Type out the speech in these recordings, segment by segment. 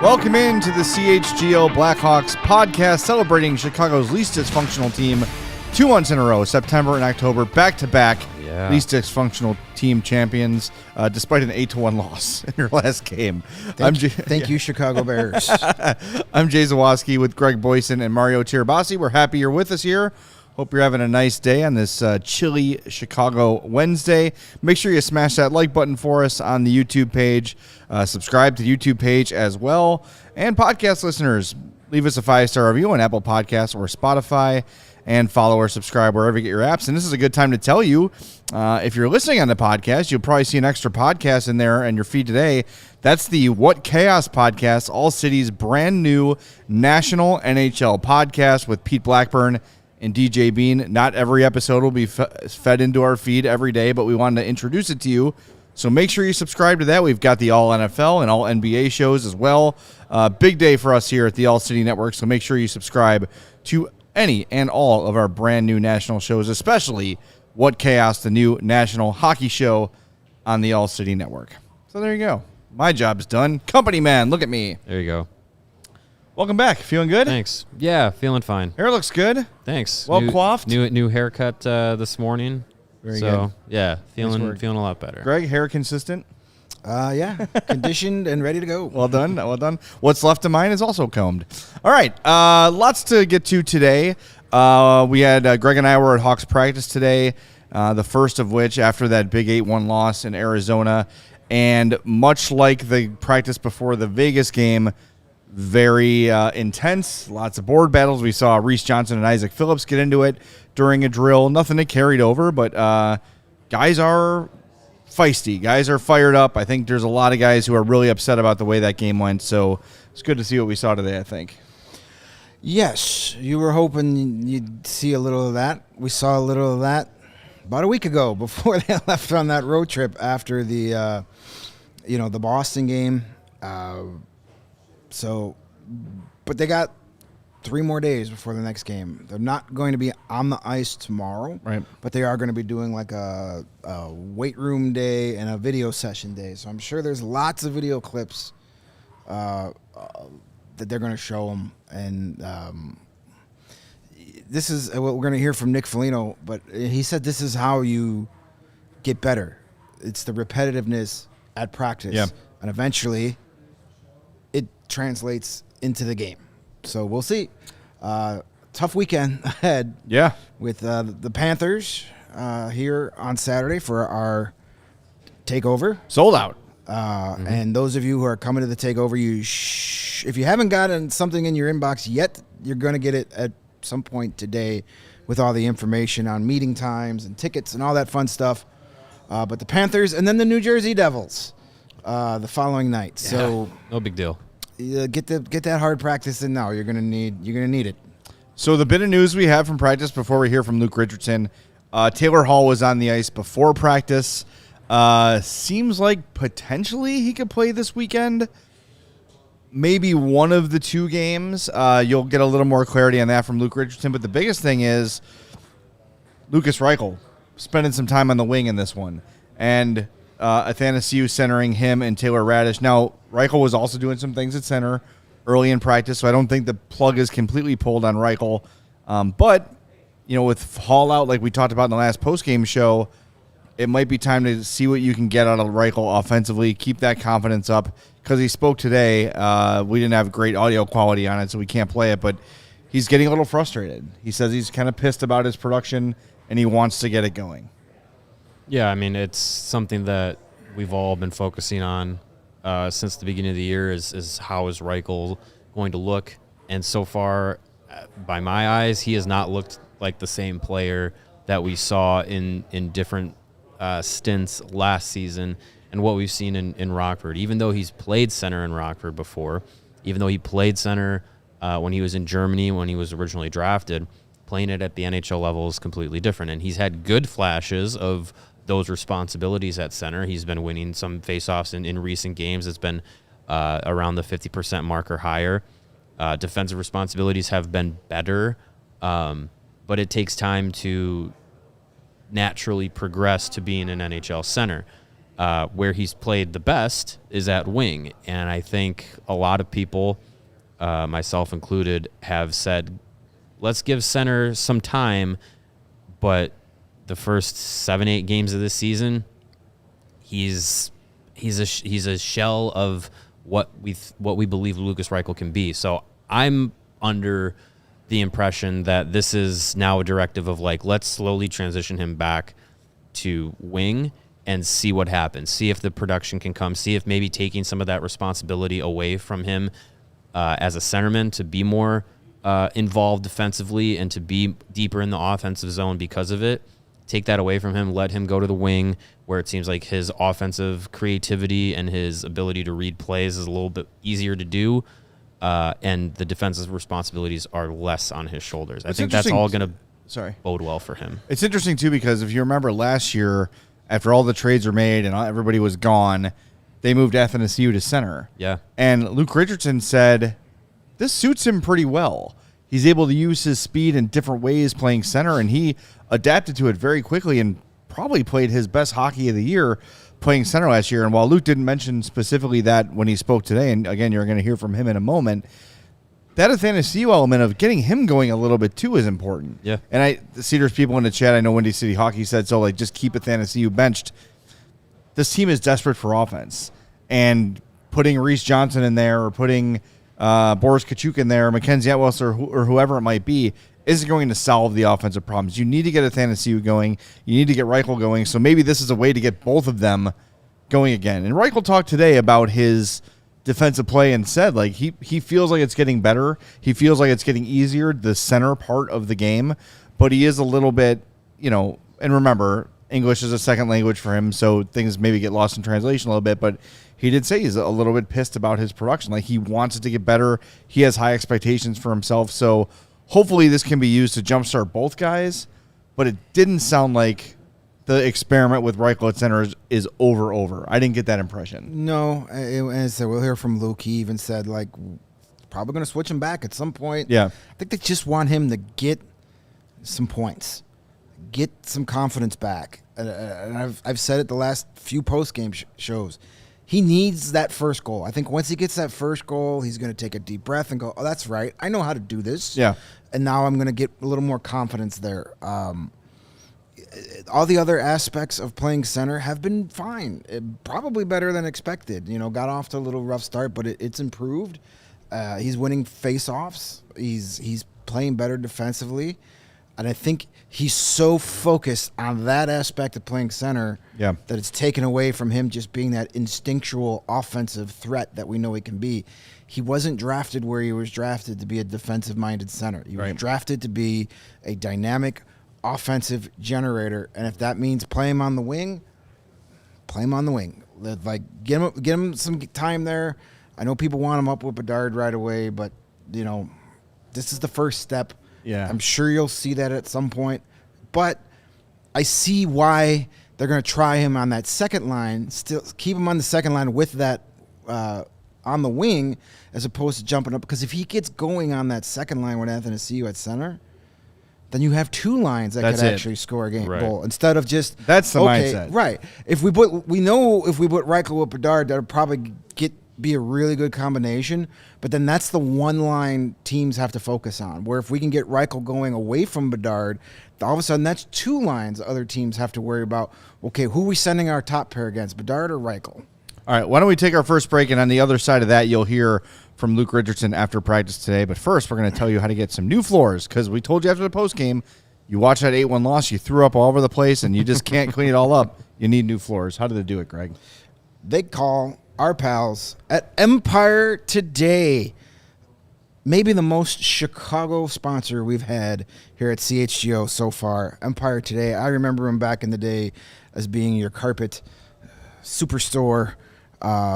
Welcome into the CHGO Blackhawks podcast, celebrating Chicago's least dysfunctional team 2 months in a row, September and October, back-to-back least dysfunctional team champions, despite an 8-1 loss in your last game. Thank you, Chicago Bears. I'm Jay Zawaski with Greg Boysen and Mario Tirabassi. We're happy you're with us here. Hope you're having a nice day on this chilly Chicago Wednesday. Make sure you smash that like button for us on the YouTube page. Subscribe to the YouTube page as well. And podcast listeners, leave us a 5-star review on Apple Podcasts or Spotify. And follow or subscribe wherever you get your apps. And this is a good time to tell you, if you're listening on the podcast, you'll probably see an extra podcast in there in your feed today. That's the What Chaos podcast, ALLCITY's brand new national NHL podcast with Pete Blackburn and DJ Bean. Not every episode will be fed into our feed every day, but we wanted to introduce it to you. So make sure you subscribe to that. We've got the All NFL and All NBA shows as well. Big day for us here at the ALLCITY Network, so make sure you subscribe to any and all of our brand new national shows, especially What Chaos, the new national hockey show on the ALLCITY Network. So there you go. My job's done. Company man, look at me. There you go. Welcome back. Feeling good? Thanks. Yeah, feeling fine. Hair looks good. Thanks. Well coiffed. New haircut this morning. Very good. Yeah, feeling a lot better. Greg, hair consistent? Yeah, conditioned and ready to go. Well done. Well done. What's left of mine is also combed. All right. Lots to get to today. We had Greg and I were at Hawks practice today, the first of which after that big 8-1 loss in Arizona. And much like the practice before the Vegas game, very intense, lots of board battles. We saw Reese Johnson and Isaac Phillips get into it during a drill. Nothing that carried over, but guys are feisty. Guys are fired up. I think there's a lot of guys who are really upset about the way that game went, so it's good to see what we saw today, I think. Yes, you were hoping you'd see a little of that. We saw a little of that about a week ago before they left on that road trip after the the Boston game. But they got 3 more days before the next game. They're not going to be on the ice tomorrow, right? But they are going to be doing like a weight room day and a video session day. So I'm sure there's lots of video clips that they're going to show them. And this is what we're going to hear from Nick Foligno. But he said this is how you get better. It's the repetitiveness at practice. Yeah. And eventually it translates into the game. So we'll see. Tough weekend ahead. Yeah. With the Panthers here on Saturday for our takeover. Sold out. And those of you who are coming to the takeover, if you haven't gotten something in your inbox yet, you're going to get it at some point today with all the information on meeting times and tickets and all that fun stuff. But the Panthers and then the New Jersey Devils the following night. Yeah. So no big deal. Get that hard practice in now. You're gonna need it. So the bit of news we have from practice before we hear from Luke Richardson, Taylor Hall was on the ice before practice. Seems like potentially he could play this weekend. Maybe one of the 2 games. You'll get a little more clarity on that from Luke Richardson. But the biggest thing is Lucas Reichel spending some time on the wing in this one, and Athanasiou centering him and Taylor Radish. Now, Reichel was also doing some things at center early in practice, so I don't think the plug is completely pulled on Reichel. But, with Hall out, like we talked about in the last postgame show, it might be time to see what you can get out of Reichel offensively, keep that confidence up, because he spoke today. We didn't have great audio quality on it, so we can't play it, but he's getting a little frustrated. He says he's kind of pissed about his production, and he wants to get it going. Yeah, I mean, it's something that we've all been focusing on since the beginning of the year is how is Reichel going to look. And so far, by my eyes, he has not looked like the same player that we saw in different stints last season and what we've seen in Rockford. Even though he's played center in Rockford before, even though he played center when he was in Germany when he was originally drafted, playing it at the NHL level is completely different. And he's had good flashes of those responsibilities at center. He's been winning some faceoffs in recent games. It's been around the 50% mark or higher. Defensive responsibilities have been better, but it takes time to naturally progress to being an NHL center. Where he's played the best is at wing. And I think a lot of people, myself included, have said, let's give center some time. But the first 7-8 games of this season, he's a shell of what we believe Lukas Reichel can be. So I'm under the impression that this is now a directive of like, let's slowly transition him back to wing and see what happens. See if the production can come. See if maybe taking some of that responsibility away from him as a centerman to be more involved defensively and to be deeper in the offensive zone because of it. Take that away from him. Let him go to the wing where it seems like his offensive creativity and his ability to read plays is a little bit easier to do. And the defensive responsibilities are less on his shoulders. I think that's all going to bode well for him. It's interesting, too, because if you remember last year, after all the trades were made and everybody was gone, they moved Athanasiou to center. Yeah. And Luke Richardson said, this suits him pretty well. He's able to use his speed in different ways playing center, and he adapted to it very quickly and probably played his best hockey of the year playing center last year. And while Luke didn't mention specifically that when he spoke today, and again, you're going to hear from him in a moment, that Athanasiou element of getting him going a little bit too is important. Yeah. And the Cedars people in the chat, I know Windy City Hockey said so, like, just keep Athanasiou benched. This team is desperate for offense. And putting Reese Johnson in there or putting Boris Kachuk in there, Mackenzie Atwell or whoever it might be, isn't going to solve the offensive problems. You need to get Athanasiou going. You need to get Reichel going. So maybe this is a way to get both of them going again. And Reichel talked today about his defensive play and said, like, he feels like it's getting better. He feels like it's getting easier, the center part of the game. But he is a little bit, and remember, English is a second language for him, so things maybe get lost in translation a little bit. But he did say he's a little bit pissed about his production. Like, he wants it to get better. He has high expectations for himself. So hopefully this can be used to jumpstart both guys. But it didn't sound like the experiment with Reichel at center is over. I didn't get that impression. No, and so we'll hear from Luke. He even said, like, probably going to switch him back at some point. Yeah. I think they just want him to get some points, get some confidence back. And I've said it the last few post-game shows. He needs that first goal. I think once he gets that first goal, he's going to take a deep breath and go, oh, that's right. I know how to do this. Yeah. And now I'm going to get a little more confidence there. All the other aspects of playing center have been fine. Probably better than expected. Got off to a little rough start, but it's improved. He's winning face-offs. He's playing better defensively. And I think he's so focused on that aspect of playing center that it's taken away from him just being that instinctual offensive threat that we know he can be. He wasn't drafted where he was drafted to be a defensive-minded center. He was drafted to be a dynamic offensive generator, and if that means play him on the wing, play him on the wing. Like, get him some time there. I know people want him up with Bedard right away, but this is the first step. Yeah, I'm sure you'll see that at some point, but I see why they're going to try him on that second line. Still keep him on the second line with that on the wing, as opposed to jumping up. Because if he gets going on that second line with Athanasiou at center, then you have two lines that could actually score a goal instead of just that's the mindset, right? If we put Reichel with Bedard, that'll probably be a really good combination. But then that's the one line teams have to focus on. Where if we can get Reichel going away from Bedard, all of a sudden that's two lines other teams have to worry about. Okay, who are we sending our top pair against, Bedard or Reichel? All right, why don't we take our first break, and on the other side of that, you'll hear from Luke Richardson after practice today. But first, we're going to tell you how to get some new floors, because we told you after the postgame, you watched that 8-1 loss, you threw up all over the place, and you just can't clean it all up. You need new floors. How do they do it, Greg? They call our pals at Empire Today. Maybe the most Chicago sponsor we've had here at CHGO so far. Empire Today. I remember him back in the day as being your carpet superstore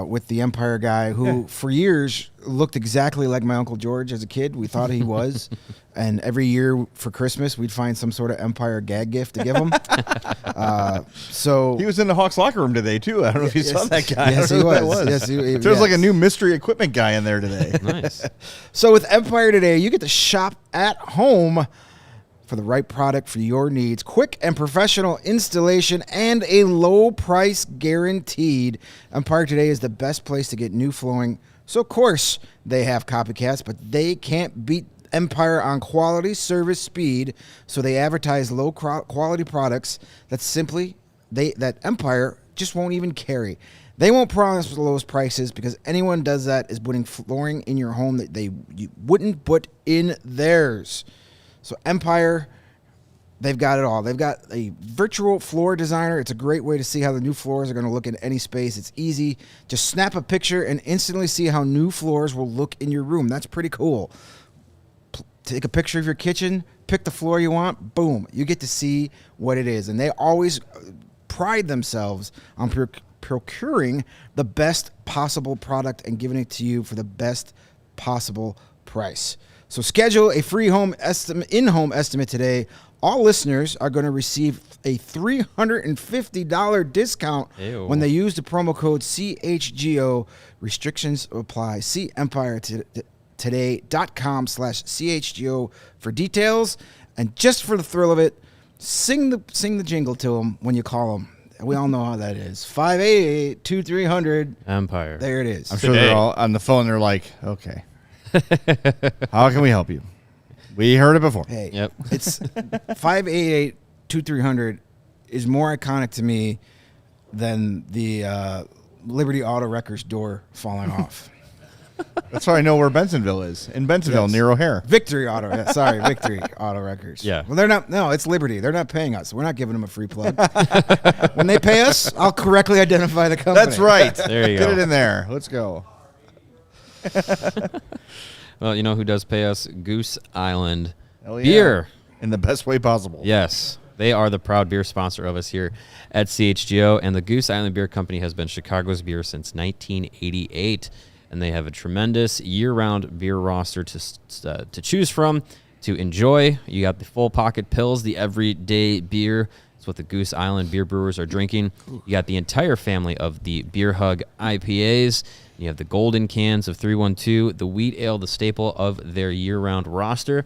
with the Empire guy who for years looked exactly like my Uncle George as a kid. We thought he was. And every year for Christmas, we'd find some sort of Empire gag gift to give him. So he was in the Hawks locker room today, too. I don't know if you saw that guy. Yes, he was. Yes, There's like a new mystery equipment guy in there today. Nice. So with Empire Today, you get to shop at home for the right product for your needs. Quick and professional installation and a low price guaranteed. Empire Today is the best place to get new flooring. So, of course, they have copycats, but they can't beat Empire on quality, service, speed. So they advertise low quality products that Empire just won't even carry. They won't promise the lowest prices because anyone does that is putting flooring in your home that you wouldn't put in theirs. So Empire, they've got it all. They've got a virtual floor designer. It's a great way to see how the new floors are going to look in any space. It's easy. Just snap a picture and instantly see how new floors will look in your room. That's pretty cool. Take a picture of your kitchen, pick the floor you want, boom. You get to see what it is. And they always pride themselves on procuring the best possible product and giving it to you for the best possible price. So schedule a free in-home estimate today. All listeners are going to receive a $350 discount when they use the promo code CHGO. Restrictions apply. See EmpireToday.com/CHGO for details. And just for the thrill of it, sing the jingle to them when you call them. We all know how that is. 588-2300 Empire. There it is. I'm sure they're all on the phone. They're like, okay. How can we help you? We heard it before. Hey, Yep. It's 588-2300 is more iconic to me than the Liberty Auto Wreckers door falling off. That's how I know where Bensonville is. In Bensonville, Yes. near O'Hare. Victory Auto Wreckers. Yeah. Well, they're not. No, it's Liberty. They're not paying us. We're not giving them a free plug. When they pay us, I'll correctly identify the company. That's right. There you Get go. it in there. Let's go. Well, you know who does pay us? Goose Island Hell yeah. Beer. In the best way possible. Yes. They are the proud beer sponsor of us here at CHGO, and the Goose Island Beer Company has been Chicago's beer since 1988, and they have a tremendous year-round beer roster to choose from, to enjoy. You got the full pocket pills, the everyday beer. It's what the Goose Island beer brewers are drinking. You got the entire family of the Beer Hug IPAs. You have the golden cans of 312, the wheat ale, the staple of their year-round roster.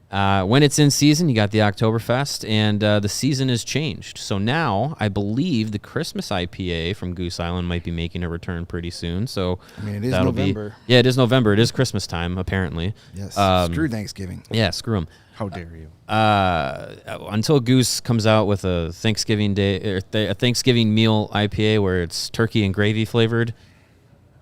When it's in season, you got the Oktoberfest, and the season has changed. So now, I believe the Christmas IPA from Goose Island might be making a return pretty soon. So I mean, it is that'll November. Yeah, it is November. It is Christmas time, apparently. Yes. Um, Screw Thanksgiving. Yeah, screw them. How dare you? Until Goose comes out with a Thanksgiving Day or a Thanksgiving meal IPA where it's turkey and gravy flavored,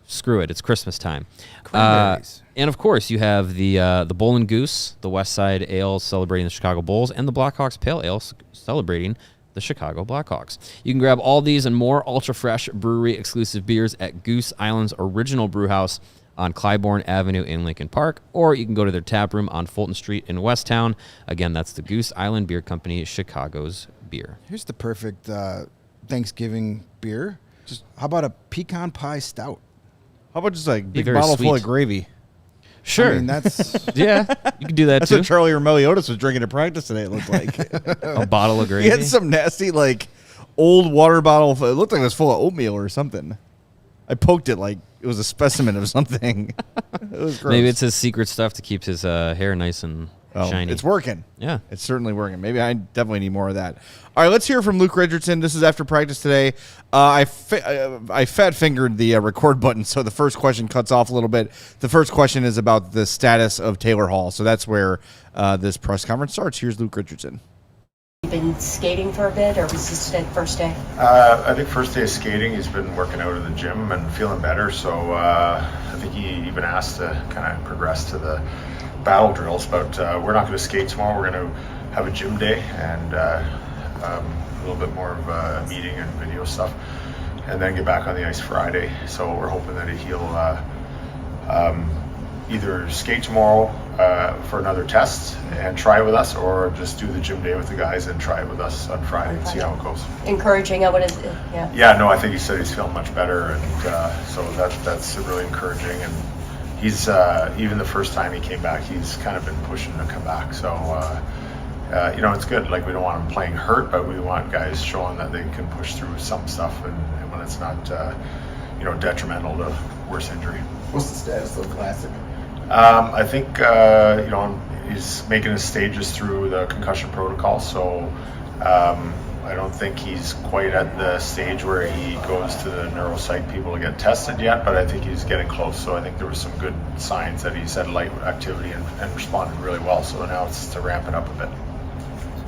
screw it. It's Christmas time. Cranberries. And of course, you have the Bull and Goose, the West Side Ale celebrating the Chicago Bulls, and the Blackhawks Pale Ale celebrating the Chicago Blackhawks. You can grab all these and more ultra-fresh brewery-exclusive beers at Goose Island's original brewhouse on Clybourne Avenue in Lincoln Park, or you can go to their tap room on Fulton Street in Westtown. Again, that's the Goose Island Beer Company, Chicago's beer. Here's the perfect Thanksgiving beer. How about a pecan pie stout? How about just like big very bottle full sweet. of gravy? Sure. I mean, that's Yeah, you can do that That's too. what Charlie Meliodas was drinking at practice today, it looked like. A bottle of He gravy. had some nasty, like, old water bottle. It looked like it was full of oatmeal or something. I poked it like it was a specimen of something. It was gross. Maybe it's his secret stuff to keep his hair nice and shiny. It's working. Yeah. It's certainly working. Maybe I definitely need more of that. All right, let's hear from Luke Richardson. This is after practice today. I fat-fingered the record button, so the first question cuts off a little bit. The first question is about the status of Taylor Hall, so that's where this press conference starts. Here's Luke Richardson. You been skating for a bit, or was this the first day? I think first day of skating, he's been working out in the gym and feeling better. So I think he even asked to kind of progress to the battle drills. But we're not going to skate tomorrow. We're going to have a gym day and a little bit more of a meeting and video stuff, and then get back on the ice Friday. So we're hoping that he'll either skate tomorrow for another test and try it with us, or just do the gym day with the guys and try it with us on Friday and see how it goes. Encouraging, I would have, yeah. Yeah, no, I think he said he's feeling much better, and so that's really encouraging. And he's even the first time he came back, he's kind of been pushing to come back. So it's good. Like, we don't want him playing hurt, but we want guys showing that they can push through some stuff, and when it's not detrimental to worse injury. What's the status of the Classic? I think he's making his stages through the concussion protocol, so I don't think he's quite at the stage where he goes to the neuropsych people to get tested yet, but I think he's getting close. So I think there were some good signs that he's had light activity and responded really well. So now it's to ramp it up a bit.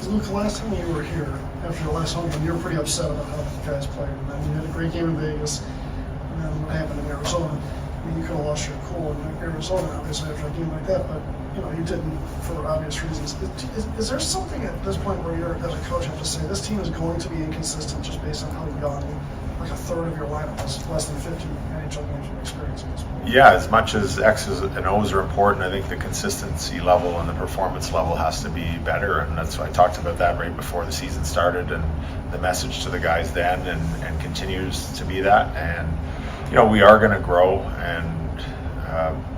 Luke, the last time you were here, after your last home game, you were pretty upset about how the guys played. And then you had a great game in Vegas, and then what happened in Arizona. I mean, you could have lost your cool in Arizona, obviously, after a game like that, but you didn't for obvious reasons. Is there something at this point where you're, as a coach, have to say this team is going to be inconsistent just based on how young, like a third of your lineup is less than 50 NHL games of experience at this point? Yeah, as much as X's and O's are important, I think the consistency level and the performance level has to be better, and that's why I talked about that right before the season started, and the message to the guys then, and continues to be that. And we are going to grow, and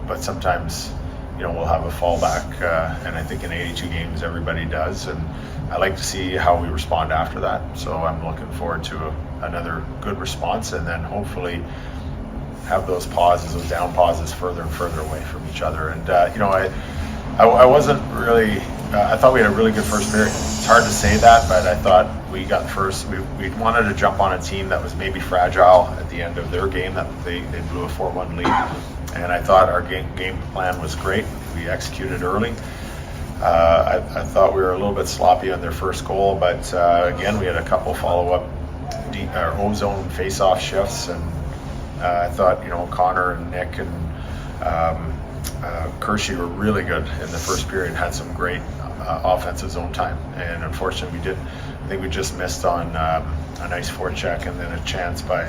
but sometimes we'll have a fallback, and I think in 82 games everybody does, and I like to see how we respond after that. So I'm looking forward to another good response, and then hopefully have those pauses, those down pauses, further and further away from each other. And I wasn't really. I thought we had a really good first period. It's hard to say that, but I thought we got first. We wanted to jump on a team that was maybe fragile at the end of their game, that they blew a 4-1 lead. And I thought our game plan was great. We executed early. I thought we were a little bit sloppy on their first goal, but again, we had a couple follow-up O-zone face-off shifts, and I thought Connor and Nick and Kershey were really good in the first period. Had some great offensive zone time, and unfortunately, I think we just missed on a nice forecheck and then a chance by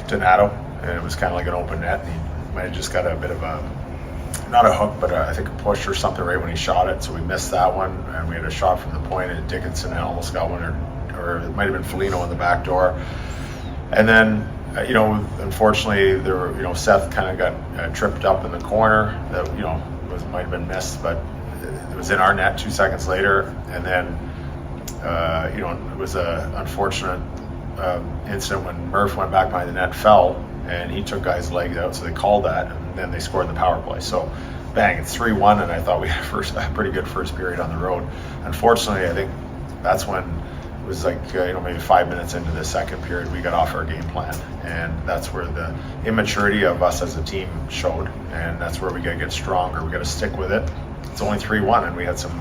Donato, and it was kind of like an open net. And he might have just got a bit of not a hook, but I think a push or something right when he shot it. So we missed that one, and we had a shot from the point, and Dickinson almost got one, or it might have been Foligno in the back door. And then, unfortunately, there were, Seth kind of got tripped up in the corner that, might have been missed, but it was in our net 2 seconds later. And then, it was a unfortunate incident when Murph went back behind the net, fell, and he took guys' legs out, so they called that, and then they scored the power play. So, bang, it's 3-1, and I thought we had a pretty good first period on the road. Unfortunately, I think that's when it was like, maybe 5 minutes into the second period, we got off our game plan, and that's where the immaturity of us as a team showed, and that's where we got to get stronger. We got to stick with it. It's only 3-1, and we had some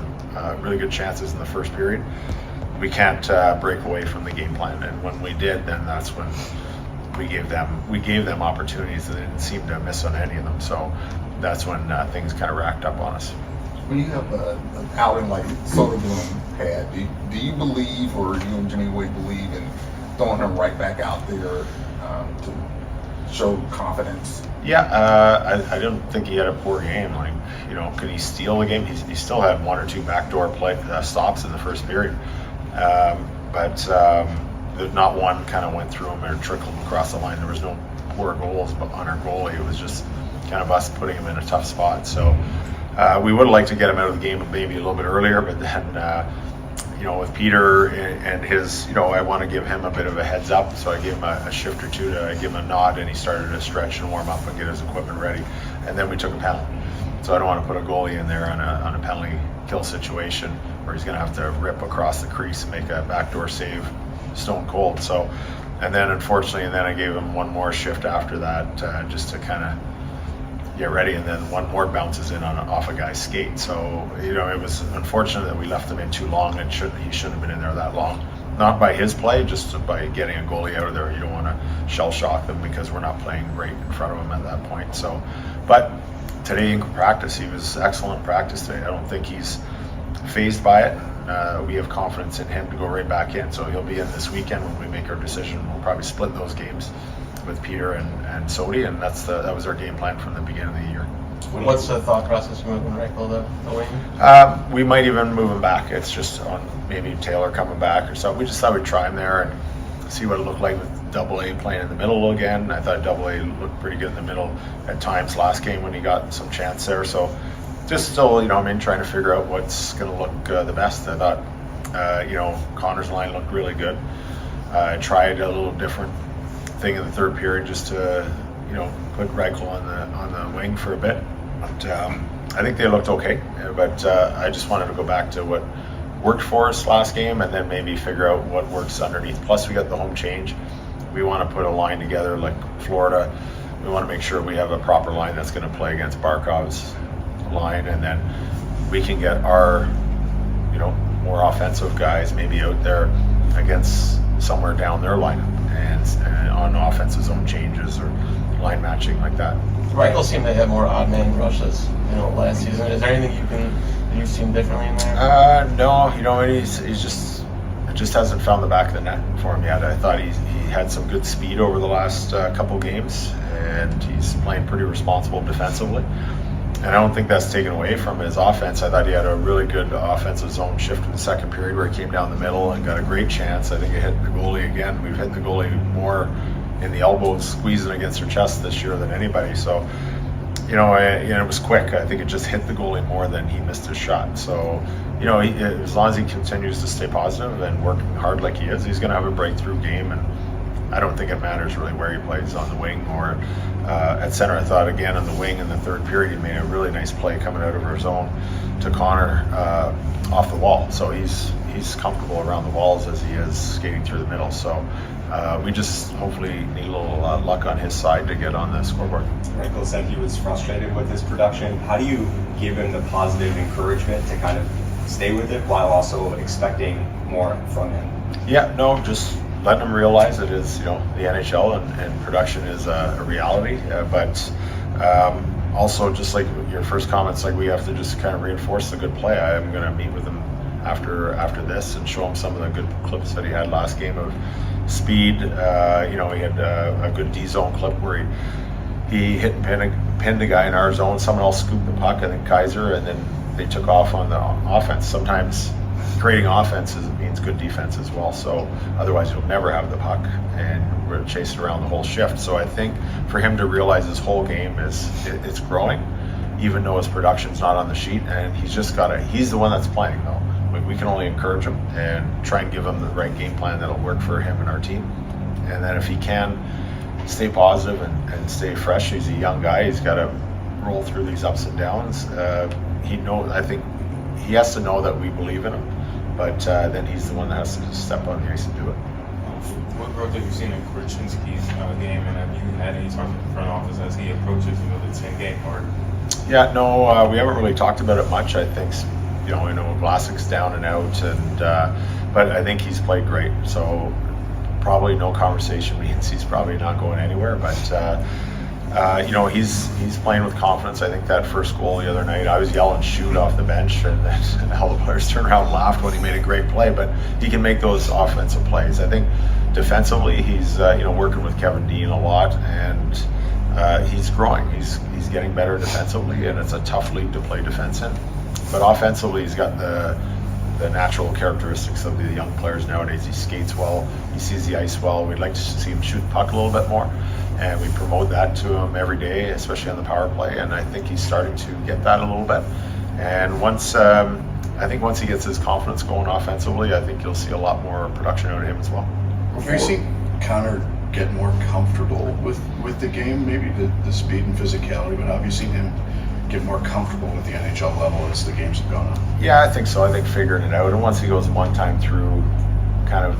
really good chances in the first period. We can't break away from the game plan, and when we did, then that's when we gave them opportunities, and they didn't seem to miss on any of them. So that's when things kind of racked up on us. When you have an outing like Soderblom had, do you believe, or you and Jimmy Wade believe in throwing him right back out there to show confidence? Yeah, I don't think he had a poor game. Like, could he steal the game? He still had one or two backdoor stops in the first period, but not one kind of went through him or trickled him across the line. There was no poor goals on our goalie. It was just kind of us putting him in a tough spot. So we would like to get him out of the game maybe a little bit earlier, but then with Peter and his, I want to give him a bit of a heads up. So I gave him a shift or two to give him a nod, and he started to stretch and warm up and get his equipment ready. And then we took a penalty. So I don't want to put a goalie in there on a penalty kill situation where he's going to have to rip across the crease and make a backdoor save stone cold. So, and then unfortunately, I gave him one more shift after that just to kind of get ready, and then one more bounces in off a guy's skate. So, it was unfortunate that we left him in too long, and he shouldn't have been in there that long. Not by his play, just by getting a goalie out of there. You don't want to shell shock them because we're not playing right in front of him at that point. So, but today in practice, he was excellent in practice today. I don't think he's fazed by it. We have confidence in him to go right back in, so he'll be in this weekend when we make our decision. We'll probably split those games with Peter and Sodi, and that was our game plan from the beginning of the year. What's the thought process for moving Reichel to wing? We might even move him back. It's just on maybe Taylor coming back or something. We just thought we'd try him there and see what it looked like with AA playing in the middle again. I thought AA looked pretty good in the middle at times last game when he got some chance there. So just still, trying to figure out what's going to look the best. I thought, Connor's line looked really good. I tried a little different thing in the third period just to, put Reichel on the wing for a bit, But I think they looked okay. But I just wanted to go back to what worked for us last game and then maybe figure out what works underneath. Plus, we got the home change. We want to put a line together like Florida. We want to make sure we have a proper line that's going to play against Barkov's line, and then we can get our, more offensive guys maybe out there against somewhere down their lineup and on offensive zone changes or line matching like that. Reichel seemed to have more odd man rushes, last season. Is there anything you've seen differently in there? No, he's just hasn't found the back of the net for him yet. I thought he had some good speed over the last couple games, and he's playing pretty responsible defensively. And I don't think that's taken away from his offense. I thought he had a really good offensive zone shift in the second period where he came down the middle and got a great chance. I think it hit the goalie again. We've hit the goalie more in the elbows, squeezing against her chest this year than anybody. So, it was quick. I think it just hit the goalie more than he missed his shot. So, as long as he continues to stay positive and working hard like he is, he's going to have a breakthrough game. And I don't think it matters really where he plays, on the wing or at center. I thought again on the wing in the third period, he made a really nice play coming out of our zone to Connor off the wall. So he's comfortable around the walls as he is skating through the middle. So we just hopefully need a little luck on his side to get on the scoreboard. Reichel said he was frustrated with his production. How do you give him the positive encouragement to kind of stay with it while also expecting more from him? Yeah, no, just letting them realize it is, the NHL and production is a reality. But also, just like your first comments, like we have to just kind of reinforce the good play. I'm going to meet with him after this and show him some of the good clips that he had last game of speed. He had a good D zone clip where he hit and pinned a guy in our zone. Someone else scooped the puck, I think Kaiser, and then they took off on the offense. Sometimes creating offenses means good defense as well. So otherwise you'll never have the puck and we're chasing around the whole shift. So I think for him to realize his whole game it's growing, even though his production's not on the sheet, and he's the one that's playing though. We can only encourage him and try and give him the right game plan that'll work for him and our team. And then if he can stay positive and stay fresh, he's a young guy, he's got to roll through these ups and downs. I think he has to know that we believe in him, but then he's the one that has to just step on the ice and do it. What growth have you seen in Richardson's game, and have you had any talk with the front office as he approaches the 10-game mark? Yeah, no, we haven't really talked about it much. I think, I know Vlasic's down and out, but I think he's played great. So probably no conversation means he's probably not going anywhere. But he's playing with confidence. I think that first goal the other night, I was yelling "shoot" off the bench, and then all the players turned around and laughed when he made a great play. But he can make those offensive plays. I think defensively, he's working with Kevin Dean a lot, and he's growing. He's getting better defensively, and it's a tough league to play defense in. But offensively, he's got the natural characteristics of the young players nowadays. He skates well, he sees the ice well. We'd like to see him shoot the puck a little bit more, and we promote that to him every day, especially on the power play. And I think he's starting to get that a little bit. And once he gets his confidence going offensively, I think you'll see a lot more production out of him as well. Have you seen Connor get more comfortable with the game? Maybe the speed and physicality, but have you seen him get more comfortable with the NHL level as the games have gone on? Yeah, I think so. I think figuring it out. And once he goes one time through, kind of,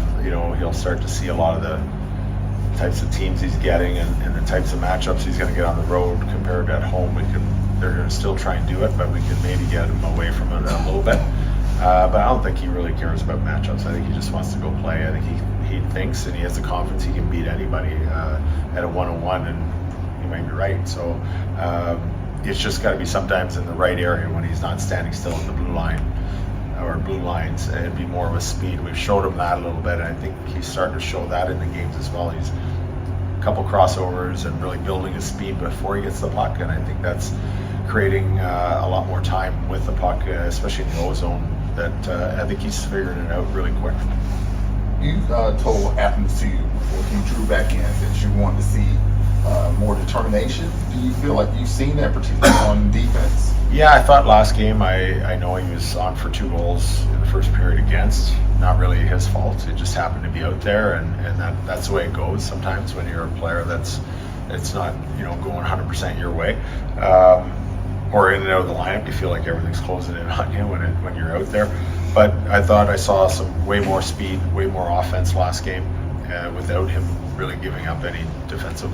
he'll start to see a lot of the types of teams he's getting and the types of matchups he's going to get on the road compared to at home. They're going to still try and do it, but we can maybe get him away from it a little bit. But I don't think he really cares about matchups. I think he just wants to go play. I think he thinks and he has the confidence he can beat anybody at a one-on-one, and he might be right. So it's just got to be sometimes in the right area when he's not standing still in the blue line or blue lines, and be more of a speed. We've showed him that a little bit, and I think he's starting to show that in the games as well. He's a couple crossovers and really building his speed before he gets the puck, and I think that's creating a lot more time with the puck, especially in the O-zone, that I think he's figuring it out really quick. You told what happened to you before he drew back in that you wanted to see more determination. Do you feel like you've seen that, particularly on defense? Yeah, I thought last game, I know he was on for 2 goals in the first period against. Not really his fault. It just happened to be out there, and that's the way it goes sometimes when you're a player it's not going 100% your way. or in and out of the lineup, you feel like everything's closing in on you when you're out there. But I thought I saw some way more speed, way more offense last game without him really giving up any defensive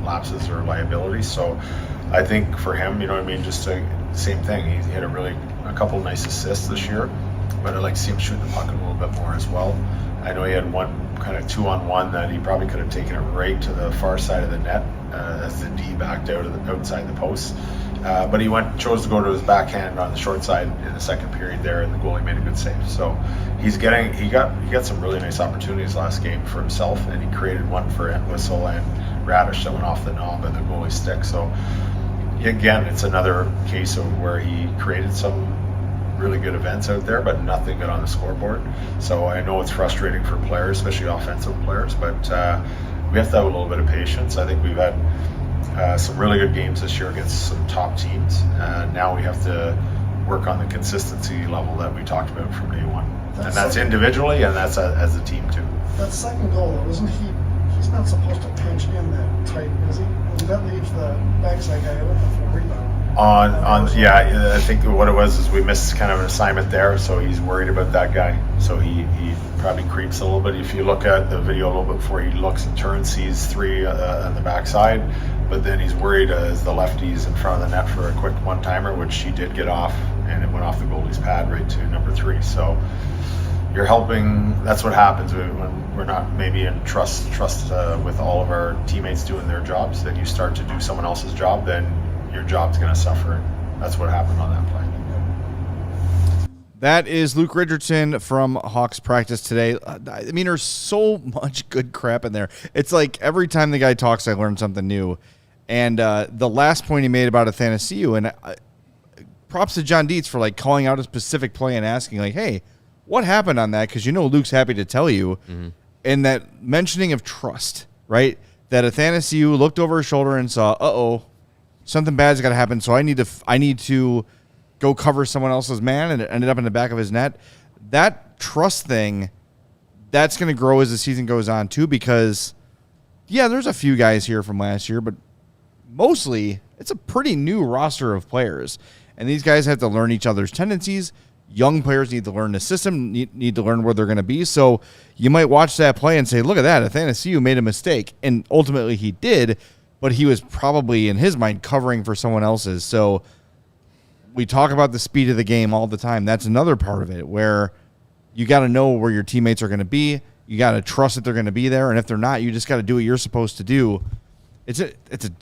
lapses or liabilities. So I think for him, you know what I mean, just same thing. He had a couple nice assists this year, but I'd like to see him shoot the puck a little bit more as well. I know he had one kind of 2-on-1 that he probably could have taken it right to the far side of the net as the D backed out of the outside the post. But he chose to go to his backhand on the short side in the second period there, and the goalie made a good save. So he got some really nice opportunities last game for himself, and he created one for Whistle and Radish that went off the knob of the goalie's stick. So again, it's another case of where he created some really good events out there, but nothing good on the scoreboard. So I know it's frustrating for players, especially offensive players, but we have to have a little bit of patience. I think we've had some really good games this year against some top teams. Now we have to work on the consistency level that we talked about from day one. That's individually, and that's as a team too. That second goal, wasn't he's not supposed to pinch in that tight, is he? That leaves the backside guy open for rebound. I think what it was is we missed kind of an assignment there, so he's worried about that guy. So he probably creeps a little bit. If you look at the video a little bit before he looks and turns, sees 3 on the backside, but then he's worried as the lefty's in front of the net for a quick one-timer, which he did get off, and it went off the goalie's pad right to number 3. So you're helping. That's what happens when we're not maybe in trust with all of our teammates doing their jobs. Then you start to do someone else's job, then your job's going to suffer. That's what happened on that play. That is Luke Richardson from Hawks practice today. I mean, there's so much good crap in there. It's like every time the guy talks, I learn something new. And the last point he made about Athanasiou, and props to John Dietz for like calling out a specific play and asking like, hey, what happened on that? Because you know Luke's happy to tell you. Mm-hmm. And that mentioning of trust, right? That Athanasiou looked over his shoulder and saw, something bad's got to happen, so I need to go cover someone else's man, and it ended up in the back of his net. That trust thing, that's going to grow as the season goes on too, because, yeah, there's a few guys here from last year, but mostly it's a pretty new roster of players, and these guys have to learn each other's tendencies. Young players need to learn the system, need to learn where they're going to be. So you might watch that play and say, look at that, Athanasiou made a mistake, and ultimately he did, but he was probably, in his mind, covering for someone else's. So we talk about the speed of the game all the time. That's another part of it, where you got to know where your teammates are going to be. You got to trust that they're going to be there, and if they're not, you just got to do what you're supposed to do. It's a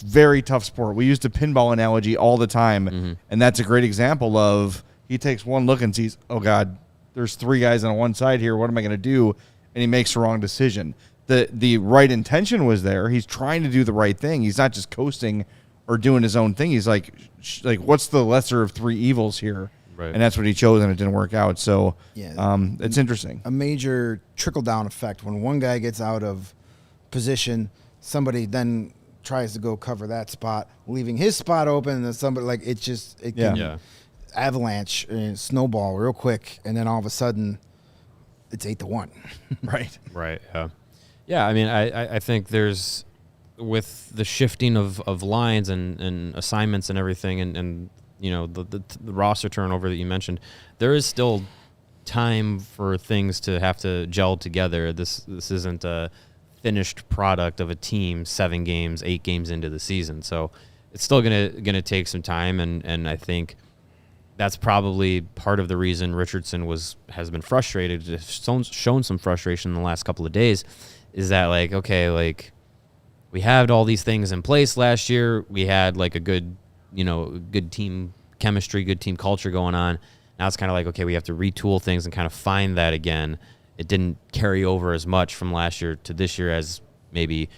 very tough sport. We use the pinball analogy all the time, and that's a great example of he takes one look and sees, oh, God, there's 3 guys on one side here. What am I going to do? And he makes the wrong decision. The right intention was there. He's trying to do the right thing. He's not just coasting or doing his own thing. He's like what's the lesser of 3 evils here? Right. And that's what he chose, and it didn't work out. So it's interesting. A major trickle-down effect. When one guy gets out of position, somebody then tries to go cover that spot, leaving his spot open, and then somebody, like, it can avalanche and snowball real quick, and then all of a sudden it's 8-1. Right. Yeah, I mean, I think there's, with the shifting of lines and assignments and everything, and you know, the roster turnover that you mentioned, there is still time for things to have to gel together. This isn't a finished product of a team 7 games, 8 games into the season. So it's still gonna take some time, and I think that's probably part of the reason Richardson has been frustrated, shown some frustration in the last couple of days, is that, like, okay, like, we had all these things in place last year. We had, like, a good team chemistry, good team culture going on. Now it's kind of like, okay, we have to retool things and kind of find that again. It didn't carry over as much from last year to this year as maybe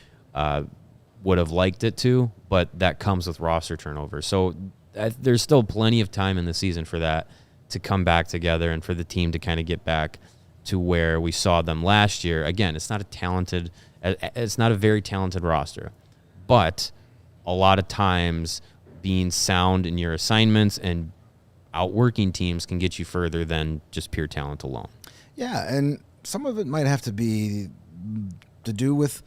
would have liked it to, but that comes with roster turnover. So there's still plenty of time in the season for that to come back together and for the team to kind of get back to where we saw them last year. Again, it's not a very talented roster, but a lot of times being sound in your assignments and outworking teams can get you further than just pure talent alone. Yeah, and some of it might have to be to do with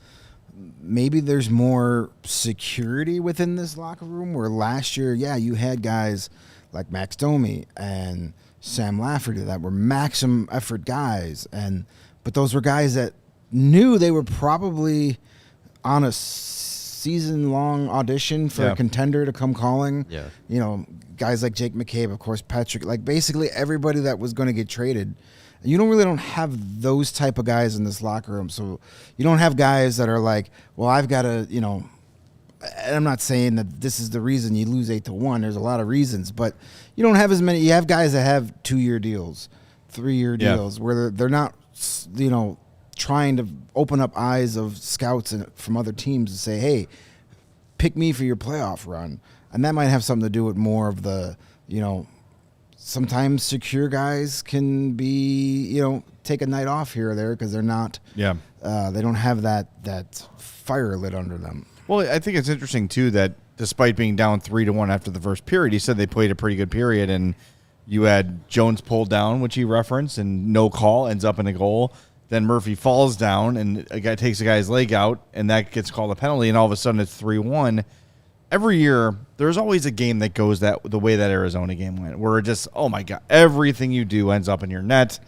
maybe there's more security within this locker room, where last year, you had guys like Max Domi and Sam Lafferty that were maximum effort guys, but those were guys that knew they were probably on a season-long audition for a contender to come calling. Yeah. You know, guys like Jake McCabe, of course, Patrick, like basically everybody that was going to get traded. You don't have those type of guys in this locker room. So you don't have guys that are like, well, I've got to, and I'm not saying that this is the reason you lose 8-1. There's a lot of reasons, but you don't have as many. You have guys that have 2-year deals, 3-year deals, where they're not, trying to open up eyes of scouts from other teams and say, hey, pick me for your playoff run. And that might have something to do with more of the, sometimes secure guys can be, take a night off here or there because they're not, they don't have that fire lit under them. Well, I think it's interesting, too, that despite being down 3-1 after the first period, he said they played a pretty good period, and you had Jones pulled down, which he referenced, and no call, ends up in a goal. Then Murphy falls down, and a guy takes a guy's leg out, and that gets called a penalty, and all of a sudden it's 3-1. Every year, there's always a game that goes the way that Arizona game went, where it just, oh my God, everything you do ends up in your net.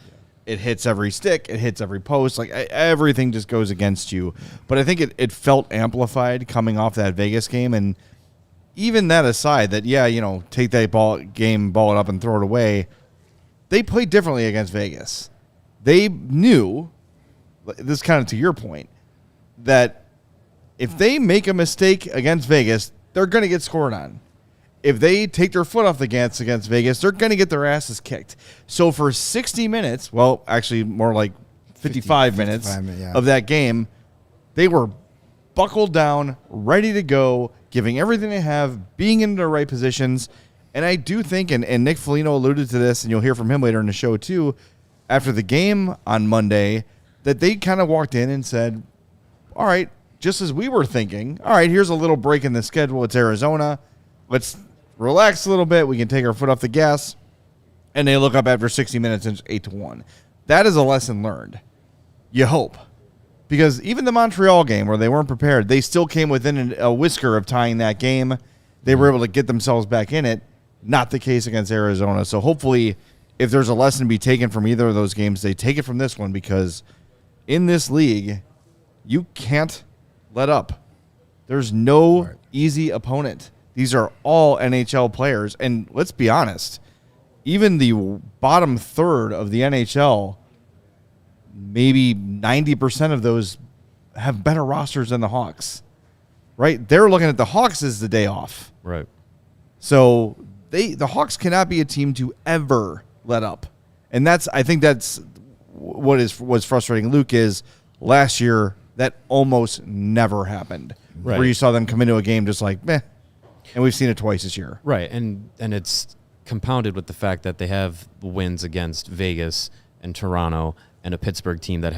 It hits every stick. It hits every post. Like, everything just goes against you. But I think it felt amplified coming off that Vegas game, and even that aside, that, take that ball it up and throw it away, they played differently against Vegas. They knew, this is kind of to your point, that if they make a mistake against Vegas, they're going to get scored on. If they take their foot off the gas against Vegas, they're going to get their asses kicked. So for 60 minutes, well, actually more like 55 minutes of that game, they were buckled down, ready to go, giving everything they have, being in the right positions. And I do think, and Nick Foligno alluded to this, and you'll hear from him later in the show too, after the game on Monday, that they kind of walked in and said, all right, just as we were thinking, all right, here's a little break in the schedule. It's Arizona. Let's relax a little bit. We can take our foot off the gas. And they look up after 60 minutes and it's 8-1. That is a lesson learned. You hope. Because even the Montreal game where they weren't prepared, they still came within a whisker of tying that game. They were able to get themselves back in it. Not the case against Arizona. So hopefully, if there's a lesson to be taken from either of those games, they take it from this one, because in this league, you can't let up. There's no easy opponent. These are all NHL players. And let's be honest, even the bottom third of the NHL, maybe 90% of those have better rosters than the Hawks, right? They're looking at the Hawks as the day off. Right. So the Hawks cannot be a team to ever let up. And I think that's what was frustrating Luke is last year that almost never happened. Right. Where you saw them come into a game just like, meh. And we've seen it twice this year. Right. And it's compounded with the fact that they have wins against Vegas and Toronto and a Pittsburgh team that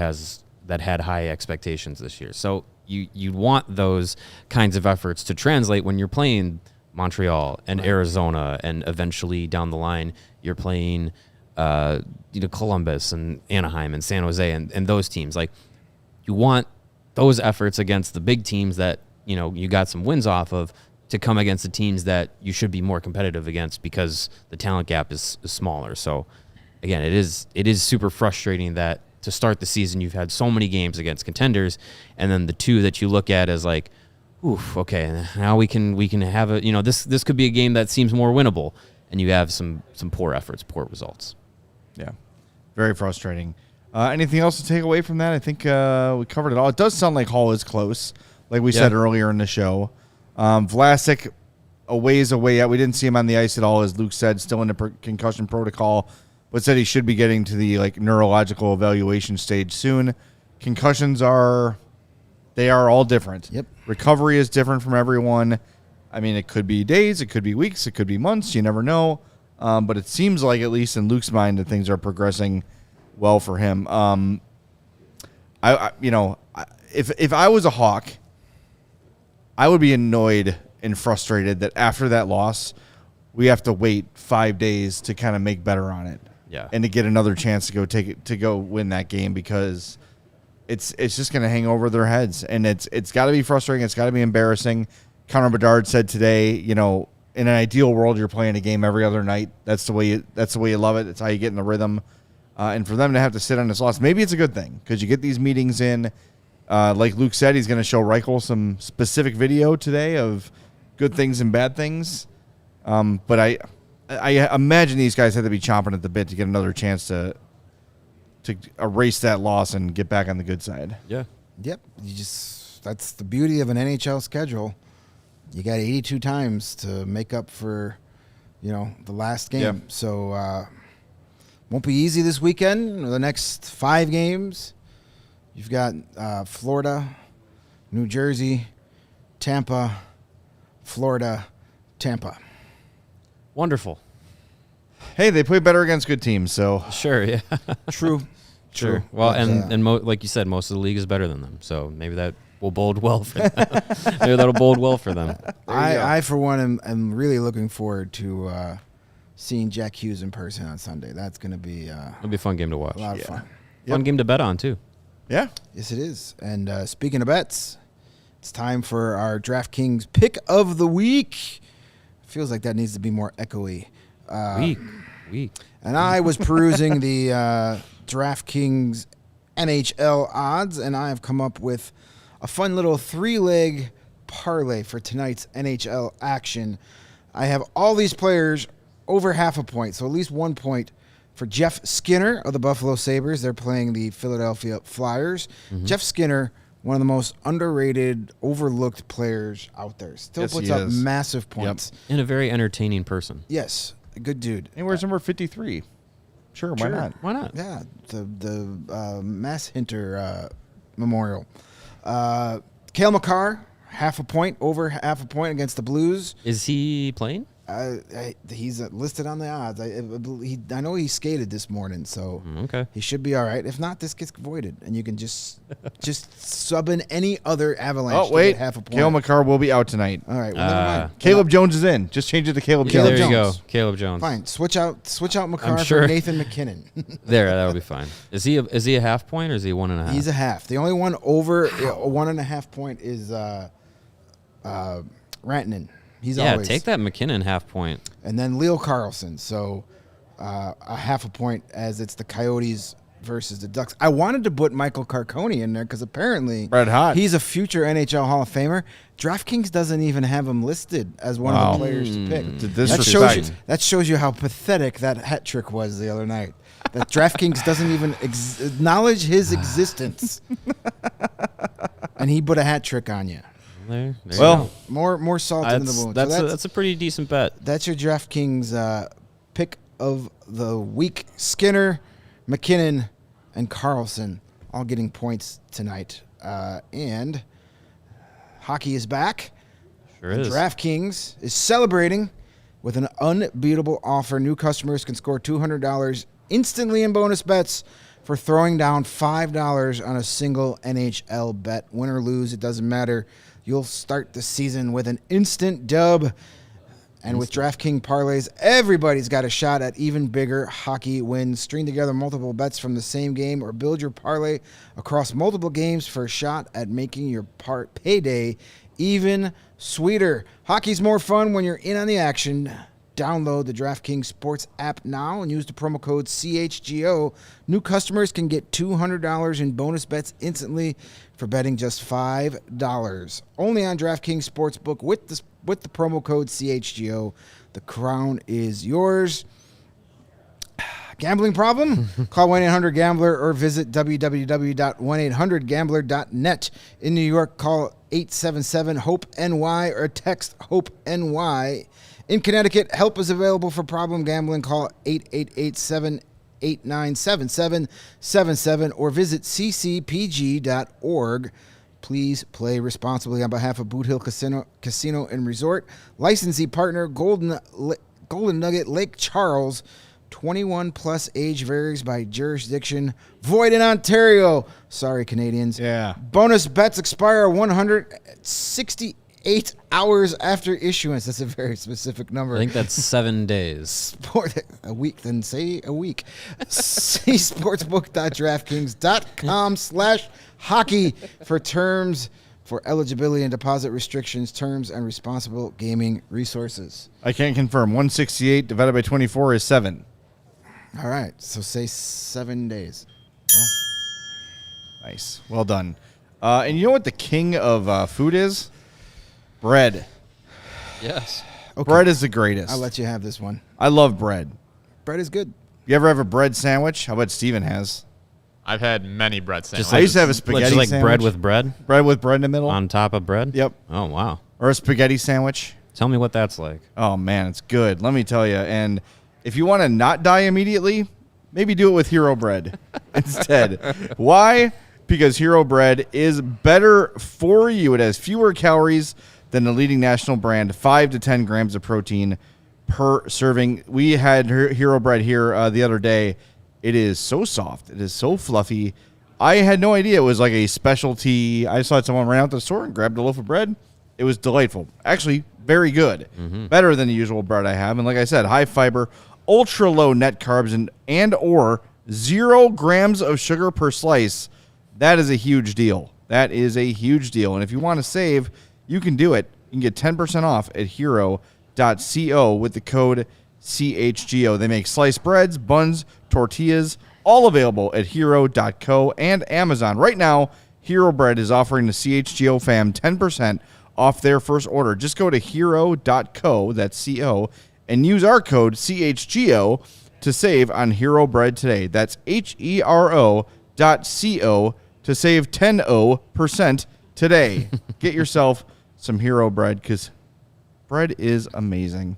had high expectations this year. So you want those kinds of efforts to translate when you're playing Montreal and Arizona, and eventually down the line you're playing Columbus and Anaheim and San Jose and those teams. Like, you want those efforts against the big teams that you got some wins off of to come against the teams that you should be more competitive against, because the talent gap is smaller. So again, it is super frustrating that to start the season you've had so many games against contenders, and then the two that you look at as like, oof, okay, now we can have a this could be a game that seems more winnable, and you have some poor efforts, poor results. Yeah, very frustrating. Anything else to take away from that? I think we covered it all. It does sound like Hall is close, like we said earlier in the show. Vlasic a ways away yet. We didn't see him on the ice at all, as Luke said, still in the concussion protocol, but said he should be getting to the neurological evaluation stage soon. Concussions are all different. Yep. Recovery is different from everyone. I mean, it could be days, it could be weeks, it could be months. You never know. But it seems like, at least in Luke's mind, that things are progressing well for him. If I was a Hawk, I would be annoyed and frustrated that after that loss, we have to wait 5 days to kind of make better on it. Yeah. And to get another chance to go win that game, because it's just going to hang over their heads, and it's got to be frustrating. It's got to be embarrassing. Connor Bedard said today, in an ideal world, you're playing a game every other night. That's the way you love it. It's how you get in the rhythm. And for them to have to sit on this loss, maybe it's a good thing because you get these meetings in. Like Luke said, he's going to show Reichel some specific video today of good things and bad things. But I imagine these guys had to be chomping at the bit to get another chance to erase that loss and get back on the good side. Yeah. Yep. That's the beauty of an NHL schedule. You got 82 times to make up for, the last game. Yep. So won't be easy this weekend. The next 5 games, you've got Florida, New Jersey, Tampa, Florida, Tampa. Wonderful. Hey, they play better against good teams, so Sure, yeah. True. Sure. Well, like you said, most of the league is better than them, so maybe that will bode well for them. Maybe that'll bode well for them. I for one, am really looking forward to seeing Jack Hughes in person on Sunday. That's going to be It'll be a fun game to watch. a lot of fun. Fun game to bet on, too. yeah. Yes, it is. And speaking of bets, it's time for our DraftKings Pick of the Week. Feels like that needs to be more echoey. Week. And I was perusing the DraftKings NHL odds, and I have come up with a fun little 3-leg parlay for tonight's NHL action. I have all these players over half a point, so at least 1 point for Jeff Skinner of the Buffalo Sabres. They're playing the Philadelphia Flyers. Mm-hmm. Jeff Skinner, one of the most underrated, overlooked players out there. Still Yes, puts he up is. massive points. And a very entertaining person. Yes, a good dude. And where's number 53? Sure, why not? Why not? Yeah, the Mass Hinter Memorial. Cale Makar, over half a point against the Blues. Is he playing? He's listed on the odds. I know he skated this morning, so Okay. he should be all right. If not, this gets voided, and you can just sub in any other Avalanche. Oh, wait. To get half a point. Cale Makar will be out tonight. All right, well, never mind. Caleb Jones is in. Just change it to Caleb Yeah, Jones. there you go. Jones. Caleb Jones. Fine, switch out Makar sure. for Nathan McKinnon. There, that'll be fine. Is he a half point or is he 1.5? He's a half. The only one over 1.5 point is Rantanen. He's always take that McKinnon half point. And then Leo Carlson. So a half a point as it's the Coyotes versus the Ducks. I wanted to put Michael Carcone in there because apparently Red hot. he's a future NHL Hall of Famer. DraftKings doesn't even have him listed as one of the players to pick. The That shows you how pathetic that hat trick was the other night. That DraftKings doesn't even acknowledge his existence. And he put a hat trick on you. There Well, you go. More salt in the wound. That's a pretty decent bet. That's your DraftKings pick of the week. Skinner, McKinnon, and Carlson all getting points tonight. And hockey is back. Sure is. DraftKings is celebrating with an unbeatable offer. New customers can score $200 instantly in bonus bets for throwing down $5 on a single NHL bet. Win or lose, it doesn't matter. You'll start the season with an instant dub. And with DraftKings parlays, everybody's got a shot at even bigger hockey wins. String together multiple bets from the same game or build your parlay across multiple games for a shot at making your payday even sweeter. Hockey's more fun when you're in on the action. Download the DraftKings Sports app now and use the promo code CHGO. New customers can get $200 in bonus bets instantly for betting just $5. Only on DraftKings Sportsbook with the promo code CHGO. The crown is yours. Gambling problem? Call 1-800-GAMBLER or visit www.1800gambler.net. In New York, call 877-HOPE-NY or text HOPE-NY. In Connecticut, help is available for problem gambling. Call 888-789-7777 or visit ccpg.org. Please play responsibly on behalf of Boot Hill Casino and Resort. Licensee partner, Golden Nugget Lake Charles. 21 plus, age varies by jurisdiction. Void in Ontario. Sorry, Canadians. Yeah. Bonus bets expire 168 8 hours after issuance. That's a very specific number. I think that's 7 days. A week, then say a week. See sportsbook.draftkings.com/hockey for terms for eligibility and deposit restrictions, terms, and responsible gaming resources. I can't confirm. 168 divided by 24 is 7. All right, so say 7 days. Oh. Nice. Well done. And you know what the king of food is? Bread. Yes. Okay. Bread is the greatest. I'll let you have this one. I love bread. Bread is good. You ever have a bread sandwich? How about Steven has? I've had many bread sandwiches. I used to have a spaghetti like sandwich. bread with bread? Bread with bread in the middle? On top of bread? Yep. Oh, wow. Or a spaghetti sandwich. Tell me what that's like. Oh, man, it's good. Let me tell you. And if you want to not die immediately, maybe do it with Hero Bread instead. Why? Because Hero Bread is better for you. It has fewer calories than the leading national brand, 5 to 10 grams of protein per serving. We had Hero Bread here the other day. It is so soft. It is so fluffy. I had no idea it was like a specialty. I saw someone ran out to the store and grabbed a loaf of bread. It was delightful. Actually, very good. Better than the usual bread I have. And like I said, high fiber, ultra low net carbs, and or 0 grams of sugar per slice. That is a huge deal. That is a huge deal. And if you want to save, you can do it. You can get 10% off at hero.co with the code CHGO. They make sliced breads, buns, tortillas, all available at hero.co and Amazon. Right now, Hero Bread is offering the CHGO fam 10% off their first order. Just go to hero.co, that's C-O, and use our code CHGO to save on Hero Bread today. That's HERO.co to save 10% today. Get yourself some Hero Bread because bread is amazing.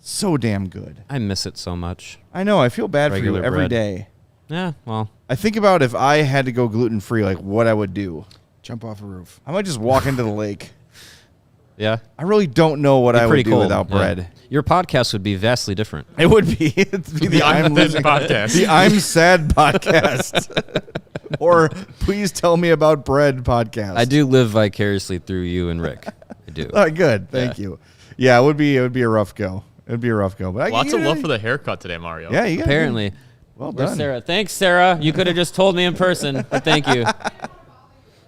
So damn good. I miss it so much. I know. I feel bad Regular for you every bread. day. Yeah, well. I think about if I had to go gluten-free, like what I would do. Jump off a roof. I might just walk into the lake. Yeah. I really don't know what I would do without bread. Yeah. Your podcast would be vastly different. It would be. It'd be the I'm losing podcast. The I'm sad podcast. Or please tell me about bread podcast. I do live vicariously through you and Rick. I do. All right, good. Thank you. Yeah, it would be a rough go. It'd be a rough go. But Lots of love for the haircut today, Mario. Yeah, you got apparently. Well Where's done. Sarah? Thanks, Sarah. You could have just told me in person, but thank you.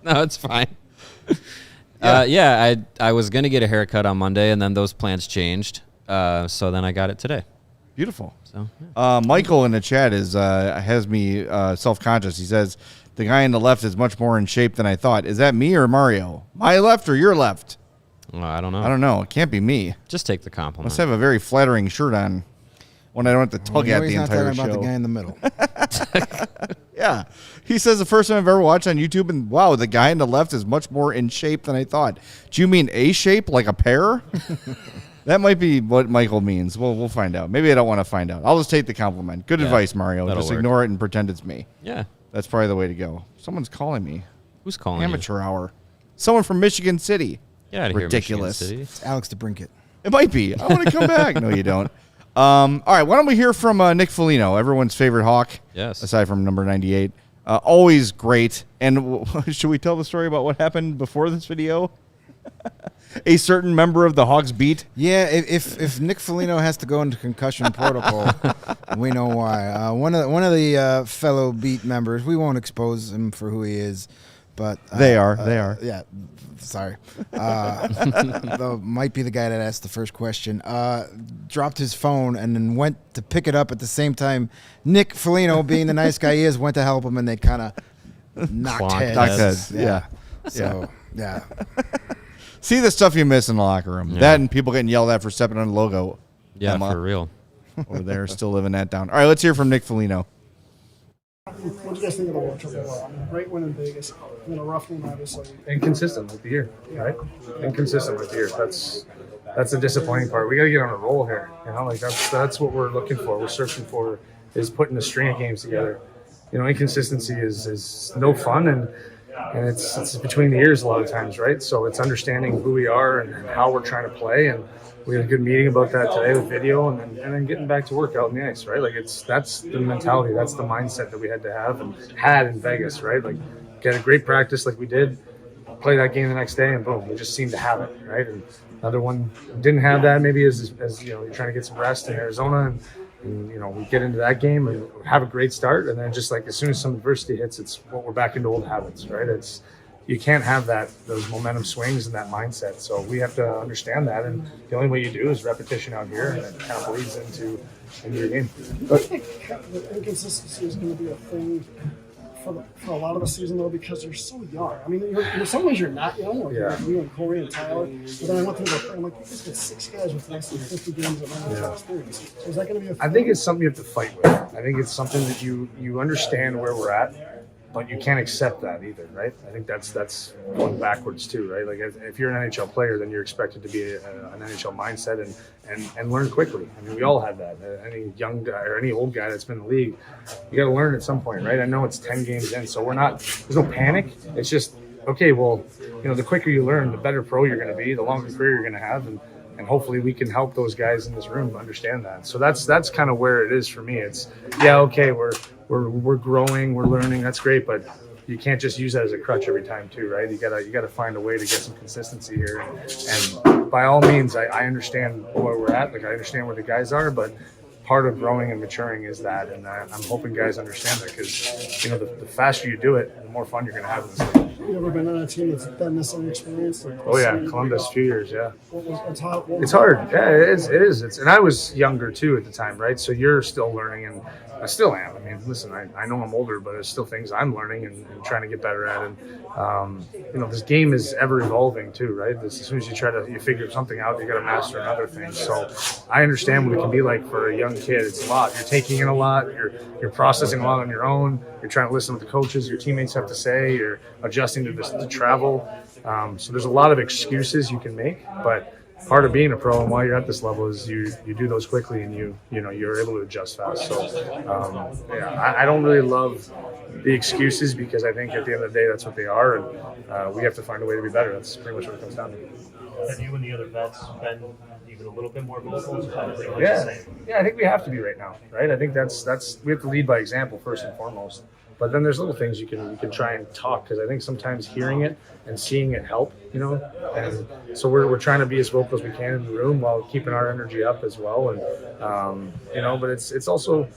No, it's fine. I was going to get a haircut on Monday, and then those plans changed. So then I got it today. Beautiful. So yeah. Michael in the chat has me self-conscious. He says, the guy on the left is much more in shape than I thought. Is that me or Mario? My left or your left? Well, I don't know. I don't know. It can't be me. Just take the compliment. Must have a very flattering shirt on when I don't have to tug at the entire show. He's not talking about the guy in the middle. Yeah. He says the first time I've ever watched on YouTube, and wow, the guy on the left is much more in shape than I thought. Do you mean A shape, like a pear? That might be what Michael means. We'll find out. Maybe I don't want to find out. I'll just take the compliment. Good advice, Mario. That'll Just work. ignore it and pretend it's me. Yeah. That's probably the way to go. Someone's calling me. Who's calling Amateur hour. Someone from Michigan City. Get out of Ridiculous. here, Michigan It's Alex DeBrinket. It might be. I want to come back. No, you don't. All right. Why don't we hear from Nick Foligno, everyone's favorite Hawk? Yes. Aside from number 98. Always great. And should we tell the story about what happened before this video? A certain member of the Hawks beat. Yeah, if Nick Foligno has to go into concussion protocol, we know why. One of the fellow beat members, we won't expose him for who he is, but They are. Yeah, sorry. Though might be the guy that asked the first question. Dropped his phone and then went to pick it up at the same time. Nick Foligno, being the nice guy he is, went to help him, and they kind of knocked heads. Yeah. So yeah. See the stuff you miss in the locker room. Yeah. That and people getting yelled at for stepping on the logo. Yeah, Emma, for real. over there, still living that down. All right, let's hear from Nick Foligno. What do you guys think of the watch overall? Great win in Vegas. In a rough one, obviously. Inconsistent like the year, right? Inconsistent like the year. That's the disappointing part. We got to get on a roll here. You know, like that's what we're looking for. We're searching for is putting a string of games together. You know, inconsistency is no fun, and it's between the ears a lot of times, right? So it's understanding who we are and how we're trying to play, and we had a good meeting about that today with video, and then getting back to work out in the ice, right? Like that's the mentality, that's the mindset that we had to have and had in Vegas, right? Like get a great practice like we did, play that game the next day, and boom, we just seem to have it, right? And another one didn't have that, maybe as you're trying to get some rest in Arizona, and we get into that game and have a great start, and then just like as soon as some adversity hits, we're back into old habits, right? You can't have those momentum swings and that mindset. So we have to understand that, and the only way you do is repetition out here, and it kind of bleeds into your game. I think the inconsistency is going to be a thing for a lot of the season, though, because they're so young. I mean, in some ways you're not young, like you and Corey and Tyler. But then I went through I'm like, you just got 6 guys with less than 50 games of NHL experience. So is that going to be I think it's something you have to fight with. I think it's something that you understand where we're at, but you can't accept that either, right? I think that's going backwards too, right? Like if you're an NHL player, then you're expected to be an NHL mindset and learn quickly. I mean, we all have that. Any young guy or any old guy that's been in the league, you got to learn at some point, right? I know it's 10 games in, so there's no panic. It's just, okay, well, the quicker you learn, the better pro you're going to be, the longer career you're going to have, and hopefully we can help those guys in this room understand that. So that's kind of where it is for me. It's, okay, we're growing, we're learning, that's great, but you can't just use that as a crutch every time too, right? You gotta find a way to get some consistency here. And by all means, I understand where we're at, like I understand where the guys are, but part of growing and maturing is that, and I'm hoping guys understand that, because the faster you do it, the more fun you're going to have in this league. You ever been on a team that's been this inexperienced? Oh yeah, Columbus, 2 years, yeah. It's hard. Yeah, it is. And I was younger too at the time, right? So you're still learning, and I still am. I mean, listen, I know I'm older, but there's still things I'm learning and trying to get better at. And this game is ever evolving too, right? As soon as you figure something out, you got to master another thing. So I understand what it can be like for a young kid. It's a lot. You're taking in a lot. You're processing a lot on your own. You're trying to listen to what the coaches, your teammates have to say. You're adjusting to the travel. So there's a lot of excuses you can make, but part of being a pro and why you're at this level is you do those quickly, and you're able to adjust fast. So I don't really love the excuses, because I think at the end of the day that's what they are, and we have to find a way to be better. That's pretty much what it comes down to. Have you and the other vets been even a little bit more vocal? Yeah, I think we have to be right now, right? I think that's we have to lead by example first and foremost. But then there's little things you can try and talk, because I think sometimes hearing it and seeing it help, And so we're trying to be as vocal as we can in the room while keeping our energy up as well. And but it's also,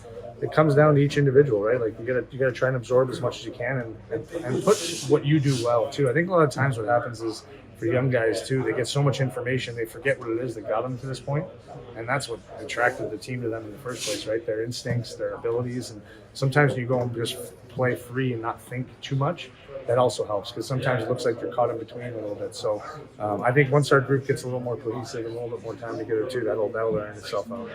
it comes down to each individual, right? Like you gotta try and absorb as much as you can and put what you do well too. I think a lot of times what happens is, for young guys too, they get so much information they forget what it is that got them to this point, and that's what attracted the team to them in the first place, right? Their instincts, their abilities, and sometimes when you go and just play free and not think too much, that also helps, because sometimes it looks like you're caught in between a little bit. So I think once our group gets a little more cohesive and a little bit more time together too, that'll iron itself out.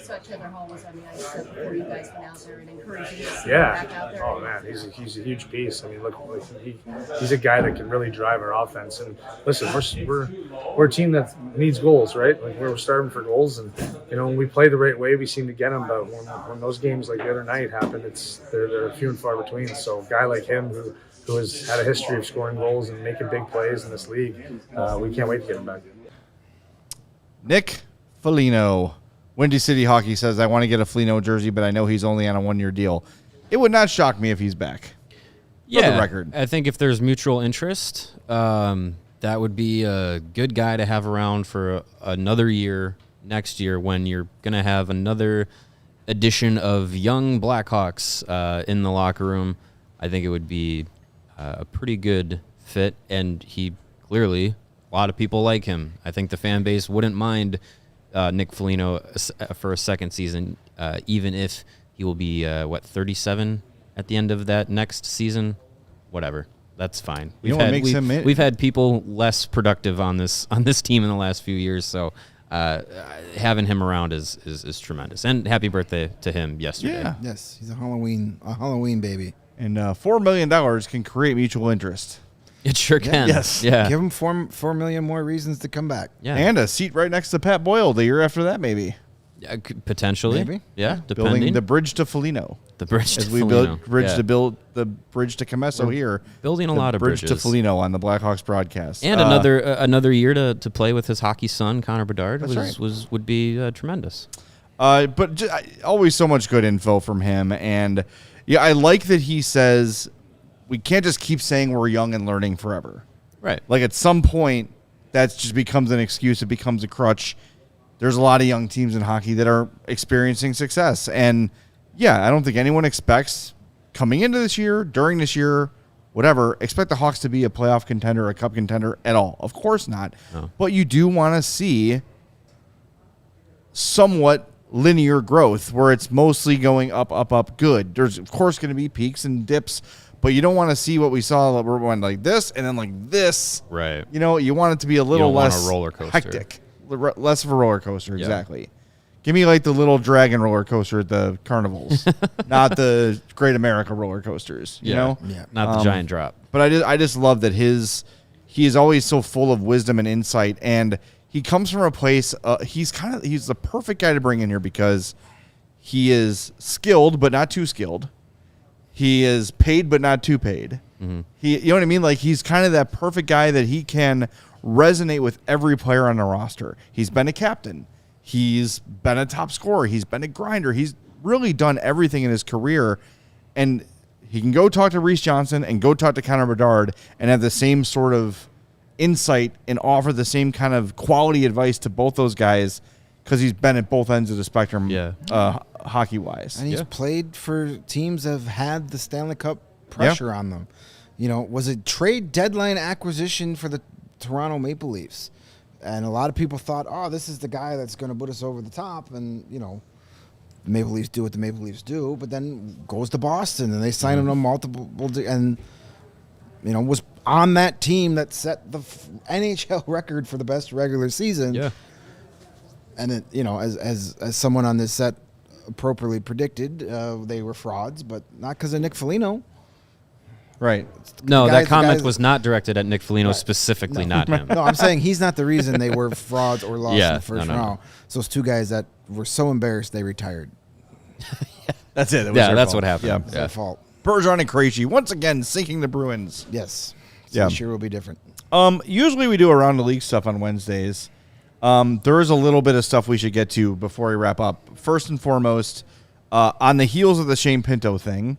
So Taylor Hall was on the ice before you guys went out there and encouraging you to see yeah. back out there. Oh man, he's a huge piece. I mean, look, he's a guy that can really drive our offense. And listen, we're a team that needs goals, right? Like we're starving for goals, and when we play the right way, we seem to get them. But when those games like the other night happen, they're few and far between. So a guy like him who has had a history of scoring goals and making big plays in this league, we can't wait to get him back. Nick Foligno. Windy City Hockey says, I want to get a Foligno jersey, but I know he's only on a 1-year deal. It would not shock me if he's back. Yeah, for the record. I think if there's mutual interest, that would be a good guy to have around for another year next year, when you're going to have another edition of young Blackhawks in the locker room. I think it would be a pretty good fit, and he clearly, a lot of people like him. I think the fan base wouldn't mind Nick Foligno for a second season, even if he will be 37 at the end of that next season. Whatever, that's fine. We've had people less productive on this team in the last few years, so having him around is tremendous. And happy birthday to him yesterday. Yeah. Yes, he's a Halloween baby. And $4 million can create mutual interest. It sure can. Yes. Yeah. Give him 4 million more reasons to come back. Yeah. And a seat right next to Pat Boyle the year after that, maybe. Potentially. Maybe. Yeah, Building depending. the bridge to Foligno. The bridge to As we Foligno. build the bridge to Camesso here. Building a lot of bridge bridges. to Foligno on the Blackhawks broadcast. And another year to play with his hockey son, Connor Bedard, That's right. would be tremendous. But always so much good info from him. And yeah, I like that he says we can't just keep saying we're young and learning forever. Right. Like at some point, that just becomes an excuse. It becomes a crutch. There's a lot of young teams in hockey that are experiencing success. And, yeah, I don't think anyone expects coming into this year, during this year, whatever, expect the Hawks to be a playoff contender, a cup contender at all. Of course not. No. But you do want to see somewhat linear growth where it's mostly going up, good. There's, of course, going to be peaks and dips, but you don't want to see what we saw where we went like this and then like this. Right. You know, you want it to be a little don't want less a roller coaster. hectic. Less of a roller coaster, exactly. Give me like the little dragon roller coaster at the carnivals, not the Great America roller coasters. You know, not the giant drop. But I just love that he is always so full of wisdom and insight, and he comes from a place. He's the perfect guy to bring in here because he is skilled but not too skilled. He is paid but not too paid. Mm-hmm. You know what I mean? Like he's kind of that perfect guy that he can resonate with every player on the roster. He's been a captain. He's been a top scorer. He's been a grinder. He's really done everything in his career. And he can go talk to Reese Johnson and go talk to Connor Bedard and have the same sort of insight and offer the same kind of quality advice to both those guys because he's been at both ends of the spectrum hockey-wise. And he's played for teams that have had the Stanley Cup pressure on them. You know, was it trade deadline acquisition for the Toronto Maple Leafs? And a lot of people thought, oh, this is the guy that's going to put us over the top. And, you know, the Maple Leafs do what the Maple Leafs do, but then goes to Boston and they sign him to multiple and, you know, was on that team that set the NHL record for the best regular season. Yeah. And, it, you know, as someone on this set appropriately predicted, they were frauds, but not because of Nick Foligno. Right. No, that comment was not directed at Nick Foligno specifically, not him. No, I'm saying he's not the reason they were frauds or lost in the first round. No. So those two guys that were so embarrassed they retired. That's it. That's what happened. Yeah. It's their fault. Bergeron and Krejci once again sinking the Bruins. Yes. Yeah. This year will be different. Usually we do around the league stuff on Wednesdays. There is a little bit of stuff we should get to before we wrap up. First and foremost, on the heels of the Shane Pinto thing,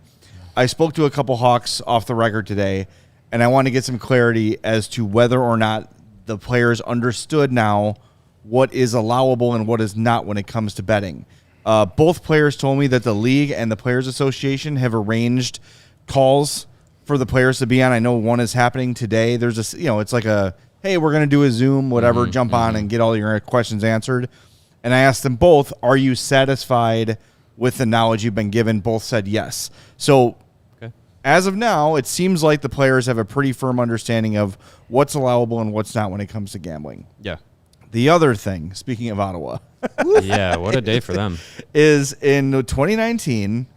I spoke to a couple Hawks off the record today, and I want to get some clarity as to whether or not the players understood now what is allowable and what is not when it comes to betting. Both players told me that the league and the Players Association have arranged calls for the players to be on. I know one is happening today. There's it's like a, hey, we're going to do a Zoom, whatever, jump on and get all your questions answered. And I asked them both, are you satisfied with the knowledge you've been given? Both said yes. So as of now, it seems like the players have a pretty firm understanding of what's allowable and what's not when it comes to gambling. Yeah. The other thing, speaking of Ottawa. Yeah, what a day for them. Is in 2019,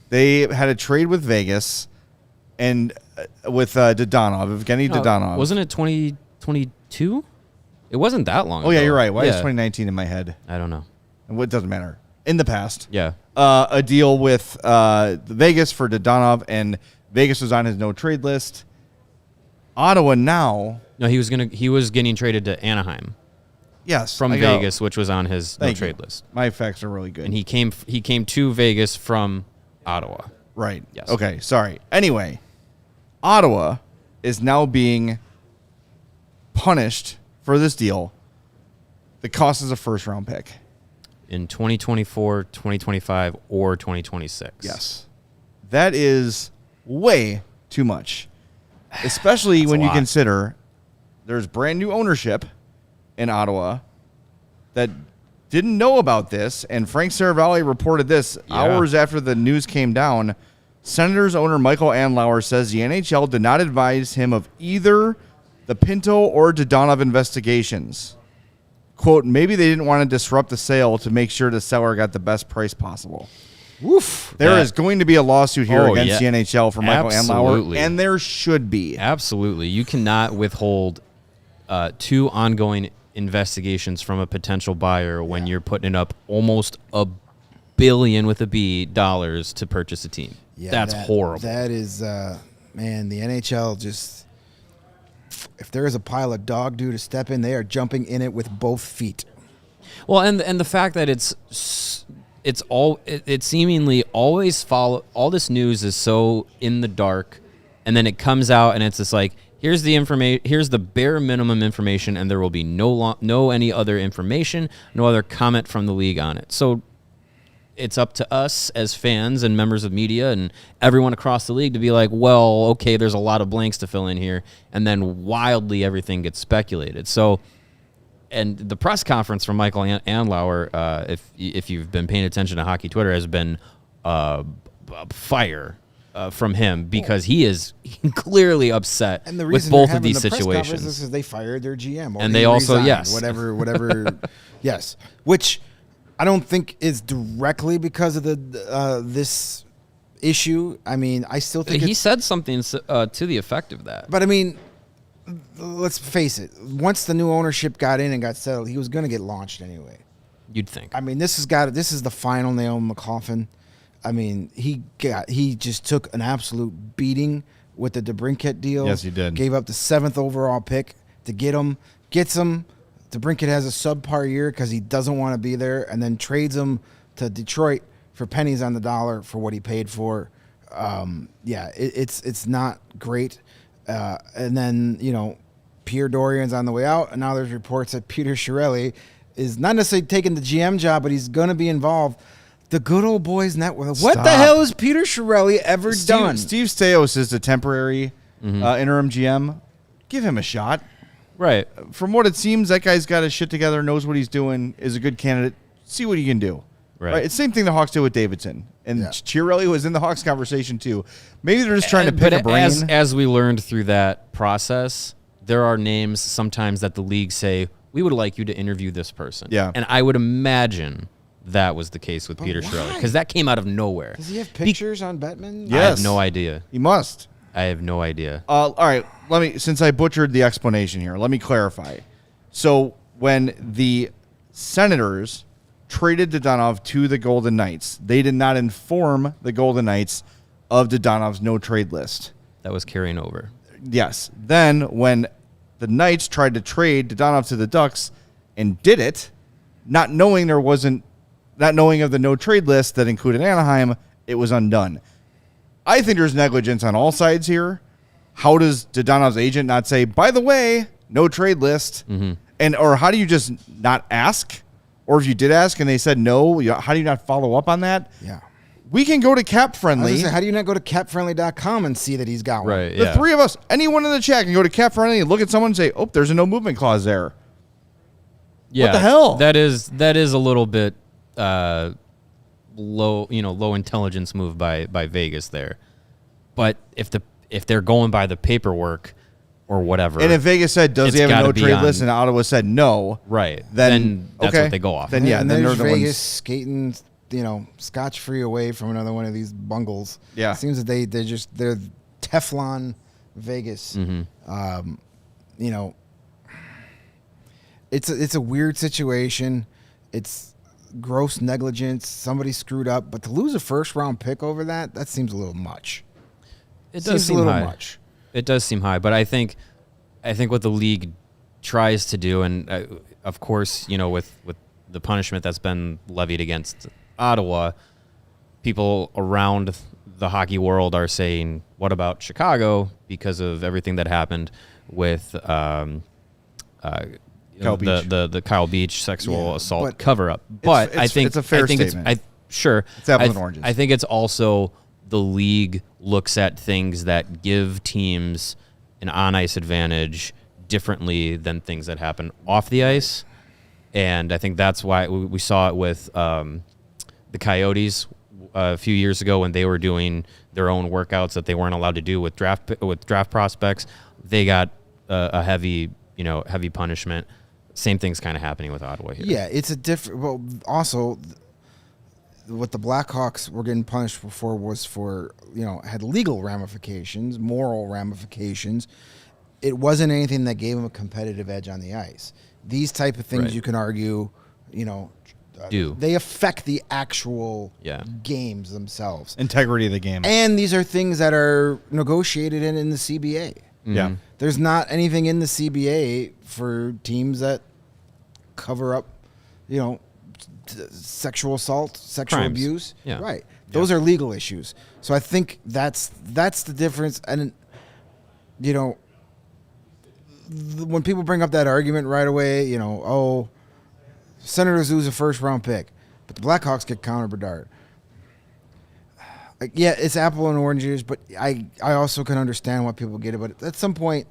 they had a trade with Vegas and with Dadonov, Evgeny Dadonov. Wasn't it 2022? It wasn't that long ago. Oh, yeah, you're right. Why is 2019 in my head? I don't know. It doesn't matter. In the past. Yeah. A deal with Vegas for Dadonov, and Vegas was on his no-trade list. Ottawa now. No, he was getting traded to Anaheim. Yes. From Vegas, which was on his no-trade list. My facts are really good. And he came to Vegas from Ottawa. Right. Yes. Okay, sorry. Anyway, Ottawa is now being punished for this deal. The cost is a first-round pick. In 2024, 2025, or 2026. Yes. That is way too much. Especially when you consider there's brand new ownership in Ottawa that didn't know about this, and Frank Saravalli reported this hours after the news came down. Senators owner Michael Andlauer says the NHL did not advise him of either the Pinto or Dadonov investigations. Quote, maybe they didn't want to disrupt the sale to make sure the seller got the best price possible. Woof. There is going to be a lawsuit here against the NHL for Michael Absolutely. Andlauer, and there should be. Absolutely. You cannot withhold two ongoing investigations from a potential buyer when you're putting up almost $1 billion with a B dollars to purchase a team. Yeah, That's horrible. That is, man, the NHL just, if there is a pile of dog doo to step in, they are jumping in it with both feet. Well, and the fact that it seemingly always all this news is so in the dark, and then it comes out and it's just like, Here's the information. Here's the bare minimum information, and there will be no any other information, no other comment from the league on it. So it's up to us as fans and members of media and everyone across the league to be like, well, okay, there's a lot of blanks to fill in here, and then wildly everything gets speculated. So, and the press conference from Michael Andlauer, if you've been paying attention to hockey Twitter, has been fire. From him, because he is clearly upset and the with both of these situations. Is because they fired their GM, or and they also resigned, whatever, yes, which I don't think is directly because of the this issue. I mean, I still think he said something to the effect of that. But I mean, let's face it. Once the new ownership got in and got settled, he was going to get launched anyway. You'd think. I mean, this is the final nail in the coffin. I mean, he just took an absolute beating with the DeBrincat deal. Yes, he did. Gave up the 7th overall pick to get him. Gets him. DeBrincat has a subpar year because he doesn't want to be there, and then trades him to Detroit for pennies on the dollar for what he paid for. It's not great. And then, Pierre Dorian's on the way out, and now there's reports that Peter Chiarelli is not necessarily taking the GM job, but he's going to be involved. The good old boys network. What the hell has Peter Chiarelli ever done? Steve Stais is the temporary interim GM. Give him a shot. Right. From what it seems, that guy's got his shit together, knows what he's doing, is a good candidate. See what he can do. Right. It's the same thing the Hawks did with Davidson. And Chiarelli was in the Hawks conversation too. Maybe they're just trying to pick a brain. As we learned through that process, there are names sometimes that the league say, we would like you to interview this person. Yeah. And I would imagine that was the case with Peter Chiarelli, because that came out of nowhere. Does he have pictures on Bettman? Yes. I have no idea. He must. I have no idea. All right, since I butchered the explanation here, let me clarify. So when the Senators traded Dodonov to the Golden Knights, they did not inform the Golden Knights of Dodonov's no-trade list. That was carrying over. Yes. Then when the Knights tried to trade Dodonov to the Ducks and did it, not knowing of the no-trade list that included Anaheim, it was undone. I think there's negligence on all sides here. How does Dodonov's agent not say, by the way, no trade list? Mm-hmm. Or how do you just not ask? Or if you did ask and they said no, how do you not follow up on that? Yeah. We can go to CapFriendly. How do you not go to capfriendly.com and see that he's got one? Right, The three of us, anyone in the chat can go to CapFriendly and look at someone and say, oh, there's a no movement clause there. Yeah, what the hell? That is a little bit low intelligence move by Vegas there. But if they're going by the paperwork or whatever, and if Vegas said, does he have a no trade list, and Ottawa said no, right, then that's what they go off. Then there's Vegas skating, scotch free away from another one of these bungles. Yeah, it seems that they're Teflon Vegas. Mm-hmm. It's a weird situation. It's gross negligence. Somebody screwed up, but to lose a first round pick over that seems a little much. It does seem high. Much. It does seem high, but I think what the league tries to do, and of course, with the punishment that's been levied against Ottawa, people around the hockey world are saying, "What about Chicago?" Because of everything that happened with Kyle Beach. the Kyle Beach sexual assault cover up. But I think it's a fair statement. It's apples and oranges. I think it's also the league looks at things that give teams an on-ice advantage differently than things that happen off the ice. And I think that's why we saw it with the Coyotes a few years ago when they were doing their own workouts that they weren't allowed to do with draft prospects. They got a heavy punishment. Same thing's kind of happening with Ottawa here. Yeah, it's a different. Well, also, what the Blackhawks were getting punished for was for had legal ramifications, moral ramifications. It wasn't anything that gave them a competitive edge on the ice. These type of things, you can argue, they affect the actual games themselves, integrity of the game, and these are things that are negotiated in the CBA. Yeah, there's not anything in the CBA for teams that cover up, sexual assault, sexual abuse. Yeah. Right. Those are legal issues. So I think that's the difference. And, when people bring up that argument right away, Senator Zoo's a first-round pick, but the Blackhawks get Connor Bedard. Like, yeah, it's apple and oranges, but I also can understand why people get it. But at some point,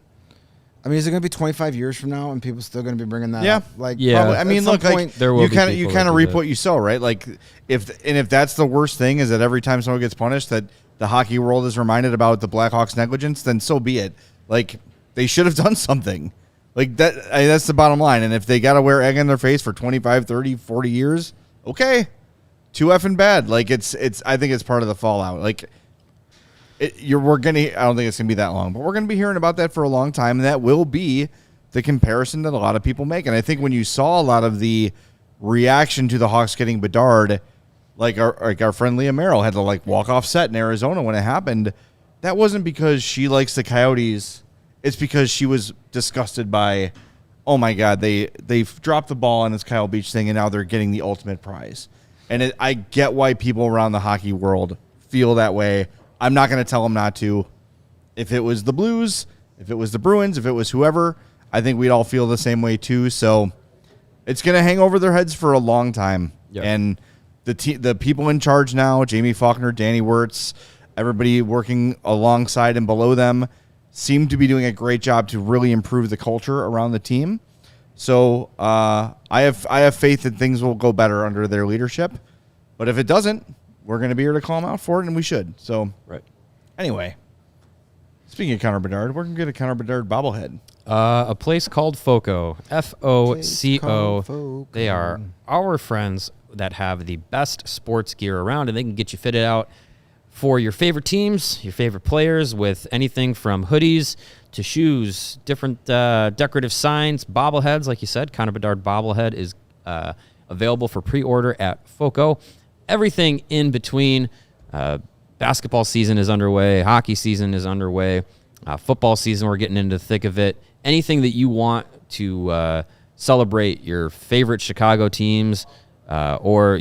I mean, is it going to be 25 years from now and people still going to be bringing that up? Probably. I mean, look, there will you kind of reap what you sow, right? Like, if that's the worst thing is that every time someone gets punished, that the hockey world is reminded about the Blackhawks' negligence, then so be it. Like, they should have done something. Like, that's the bottom line. And if they got to wear egg in their face for 25, 30, 40 years, okay. Too effing bad. Like, it's. I think it's part of the fallout. Like, I don't think it's gonna be that long, but we're gonna be hearing about that for a long time, and that will be the comparison that a lot of people make. And I think when you saw a lot of the reaction to the Hawks getting Bedard, like our friend Leah Merrill had to walk off set in Arizona when it happened. That wasn't because she likes the Coyotes. It's because she was disgusted by, oh my God, they've dropped the ball on this Kyle Beach thing, and now they're getting the ultimate prize. And I get why people around the hockey world feel that way. I'm not going to tell them not to. If it was the Blues, if it was the Bruins, if it was whoever, I think we'd all feel the same way too. So it's going to hang over their heads for a long time. Yep. And the people in charge now, Jamie Faulkner, Danny Wirtz, everybody working alongside and below them, seem to be doing a great job to really improve the culture around the team. So I have faith that things will go better under their leadership. But if it doesn't, we're going to be here to call them out for it, and we should. So, right. Anyway, speaking of Connor Bedard, we're going to get a Connor Bedard bobblehead. A place called FOCO, FOCO. They are our friends that have the best sports gear around, and they can get you fitted out for your favorite teams, your favorite players, with anything from hoodies to shoes, different decorative signs, bobbleheads. Like you said, Connor Bedard bobblehead is available for pre-order at FOCO. Everything in between. Basketball season is underway. Hockey season is underway. Football season, we're getting into the thick of it. Anything that you want to celebrate your favorite Chicago teams, or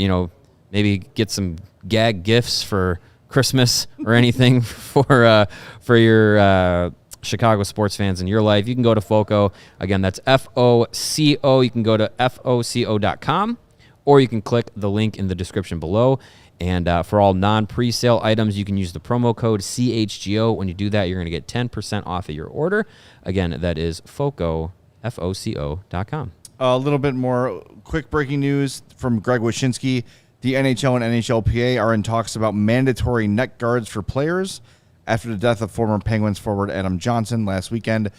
maybe get some gag gifts for Christmas or anything for your Chicago sports fans in your life, you can go to FOCO. Again, that's FOCO. You can go to FOCO.com, or you can click the link in the description below. And for all non-presale items, you can use the promo code CHGO. When you do that, you're going to get 10% off of your order. Again, that is FOCO, FOCO.com. A little bit more quick breaking news from Greg Wyshynski. The NHL and NHLPA are in talks about mandatory neck guards for players after the death of former Penguins forward Adam Johnson last weekend.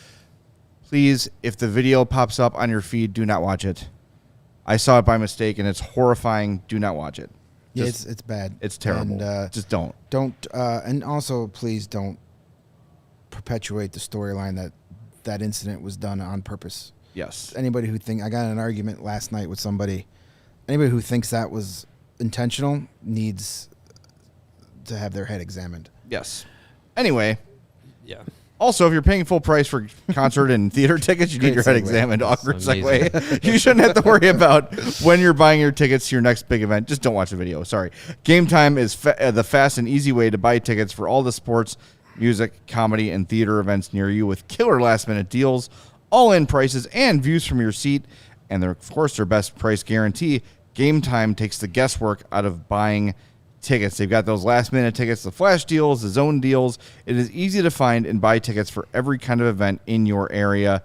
Please, if the video pops up on your feed, do not watch it. I saw it by mistake, and it's horrifying. Do not watch it. Yeah, it's bad. It's terrible. And, just don't. And also, please don't perpetuate the storyline that incident was done on purpose. Yes. Anybody who I got in an argument last night with somebody. Anybody who thinks that was intentional needs to have their head examined. Yes. Anyway. Yeah. Also, if you're paying full price for concert and theater tickets, you need your head examined. Awkward segue. You shouldn't have to worry about when you're buying your tickets to your next big event. Just don't watch the video. Sorry. Game Time is the fast and easy way to buy tickets for all the sports, music, comedy, and theater events near you with killer last-minute deals, all-in prices, and views from your seat. And, of course, their best price guarantee. Game Time takes the guesswork out of buying tickets. They've got those last-minute tickets, the flash deals, the zone deals. It is easy to find and buy tickets for every kind of event in your area.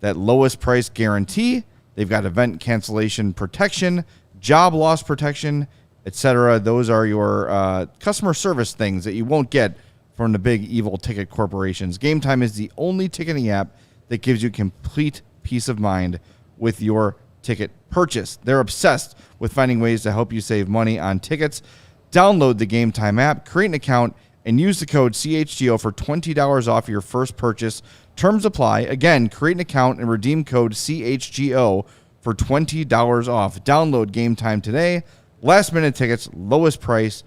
That lowest price guarantee. They've got event cancellation protection, job loss protection, etc. Those are your customer service things that you won't get from the big evil ticket corporations. Game Time is the only ticketing app that gives you complete peace of mind with your ticket purchase. They're obsessed with finding ways to help you save money on tickets. Download the Game Time app, create an account, and use the code CHGO for $20 off your first purchase. Terms apply. Again, create an account and redeem code CHGO for $20 off. Download Game Time today. Last minute tickets, lowest price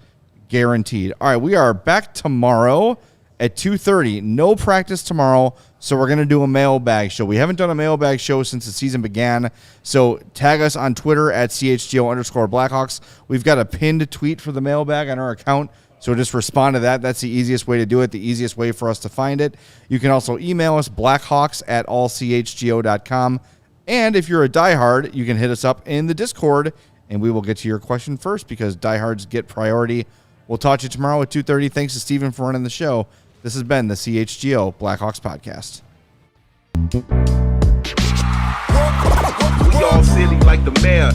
guaranteed. All right, we are back tomorrow at 2:30. No practice tomorrow, so we're going to do a mailbag show. We haven't done a mailbag show since the season began, so tag us on Twitter at CHGO_Blackhawks. We've got a pinned tweet for the mailbag on our account, So just respond to that. That's the easiest way to do it, the easiest way for us to find it. You can also email us, blackhawks@allchgo.com. And if you're a diehard, you can hit us up in the Discord, and we will get to your question first because diehards get priority. We'll talk to you tomorrow at 2:30. Thanks to Steven for running the show. This has been the CHGO Blackhawks Podcast. We all silly like the mayor.